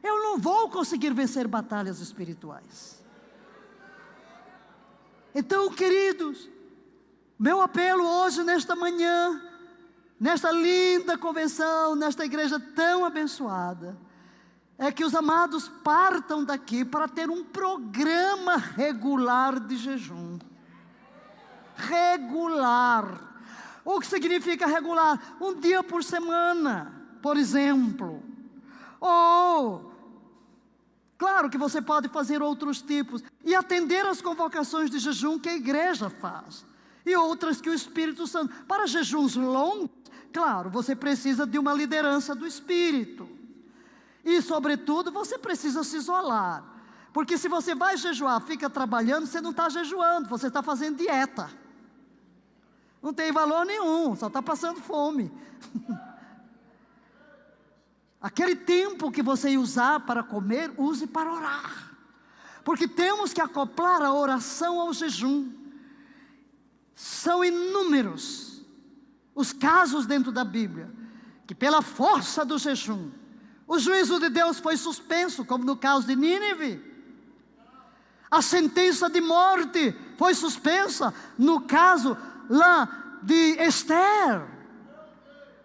eu não vou conseguir vencer batalhas espirituais. Então, queridos, meu apelo hoje, nesta manhã, nesta linda convenção, nesta igreja tão abençoada, é que os amados partam daqui para ter um programa regular de jejum. Regular. O que significa regular? Um dia por semana, por exemplo. Ou, claro que você pode fazer outros tipos, e atender às convocações de jejum que a igreja faz. E outras que o Espírito Santo, para jejuns longos, Claro, você precisa de uma liderança do Espírito. E, sobretudo, você precisa se isolar. Porque se você vai jejuar, fica trabalhando, você não está jejuando, você está fazendo dieta. Não tem valor nenhum, só está passando fome. Aquele tempo que você usar para comer, use para orar. Porque temos que acoplar a oração ao jejum. São inúmeros os casos dentro da Bíblia, que pela força do jejum, o juízo de Deus foi suspenso, como no caso de Nínive. A sentença de morte foi suspensa, no caso lá de Esther.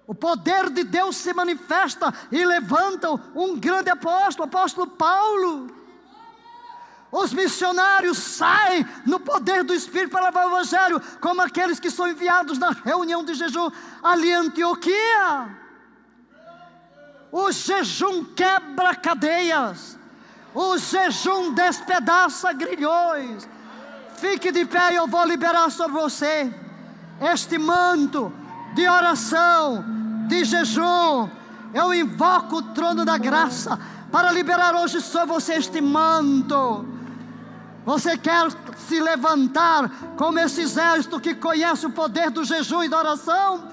O poder de Deus se manifesta e levanta um grande apóstolo, o apóstolo Paulo. Os missionários saem no poder do Espírito para levar o Evangelho, como aqueles que são enviados na reunião de jejum ali em Antioquia. O jejum quebra cadeias, o jejum despedaça grilhões. Fique de pé e eu vou liberar sobre você este manto de oração, de jejum. Eu invoco o trono da graça para liberar hoje sobre você este manto. Você quer se levantar como esse exército que conhece o poder do jejum e da oração?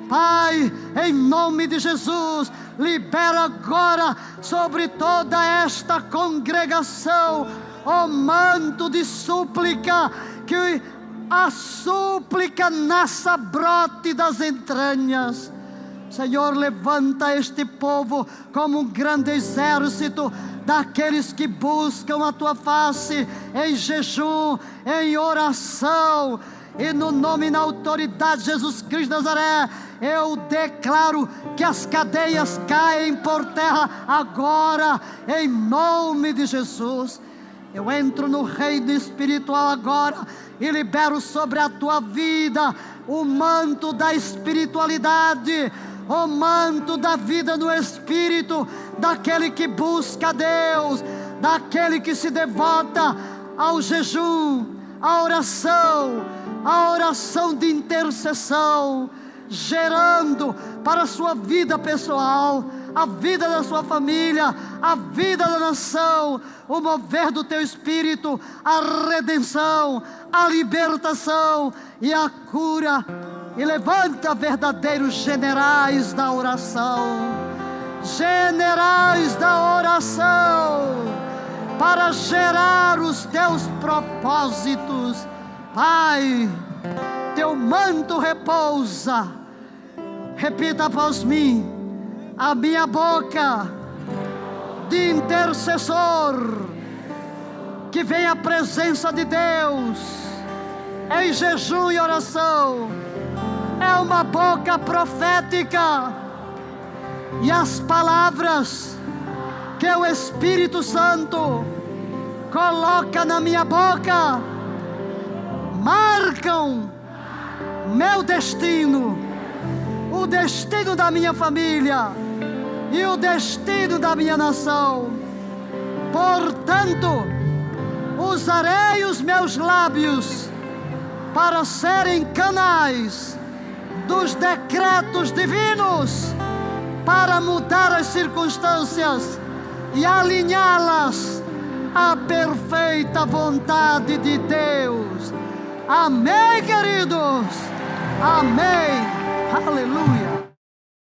Pai, em nome de Jesus, libera agora sobre toda esta congregação o manto de súplica, que a súplica nasça, brote das entranhas. Senhor, levanta este povo como um grande exército daqueles que buscam a Tua face em jejum, em oração. E no nome e na autoridade de Jesus Cristo de Nazaré, eu declaro que as cadeias caem por terra agora, em nome de Jesus. Eu entro no reino espiritual agora e libero sobre a tua vida o manto da espiritualidade, o manto da vida no Espírito, daquele que busca Deus, daquele que se devota ao jejum, à oração de intercessão, gerando para a sua vida pessoal, a vida da sua família, a vida da nação, o mover do teu Espírito, a redenção, a libertação e a cura. E levanta verdadeiros generais da oração, generais da oração, para gerar os teus propósitos. Pai, teu manto repousa. Repita após mim: a minha boca de intercessor, que vem à presença de Deus em jejum e oração, é uma boca profética, e as palavras que o Espírito Santo coloca na minha boca marcam meu destino, o destino da minha família e o destino da minha nação. Portanto, usarei os meus lábios para serem canais dos decretos divinos, para mudar as circunstâncias e alinhá-las à perfeita vontade de Deus. Amém, queridos? Amém. Aleluia.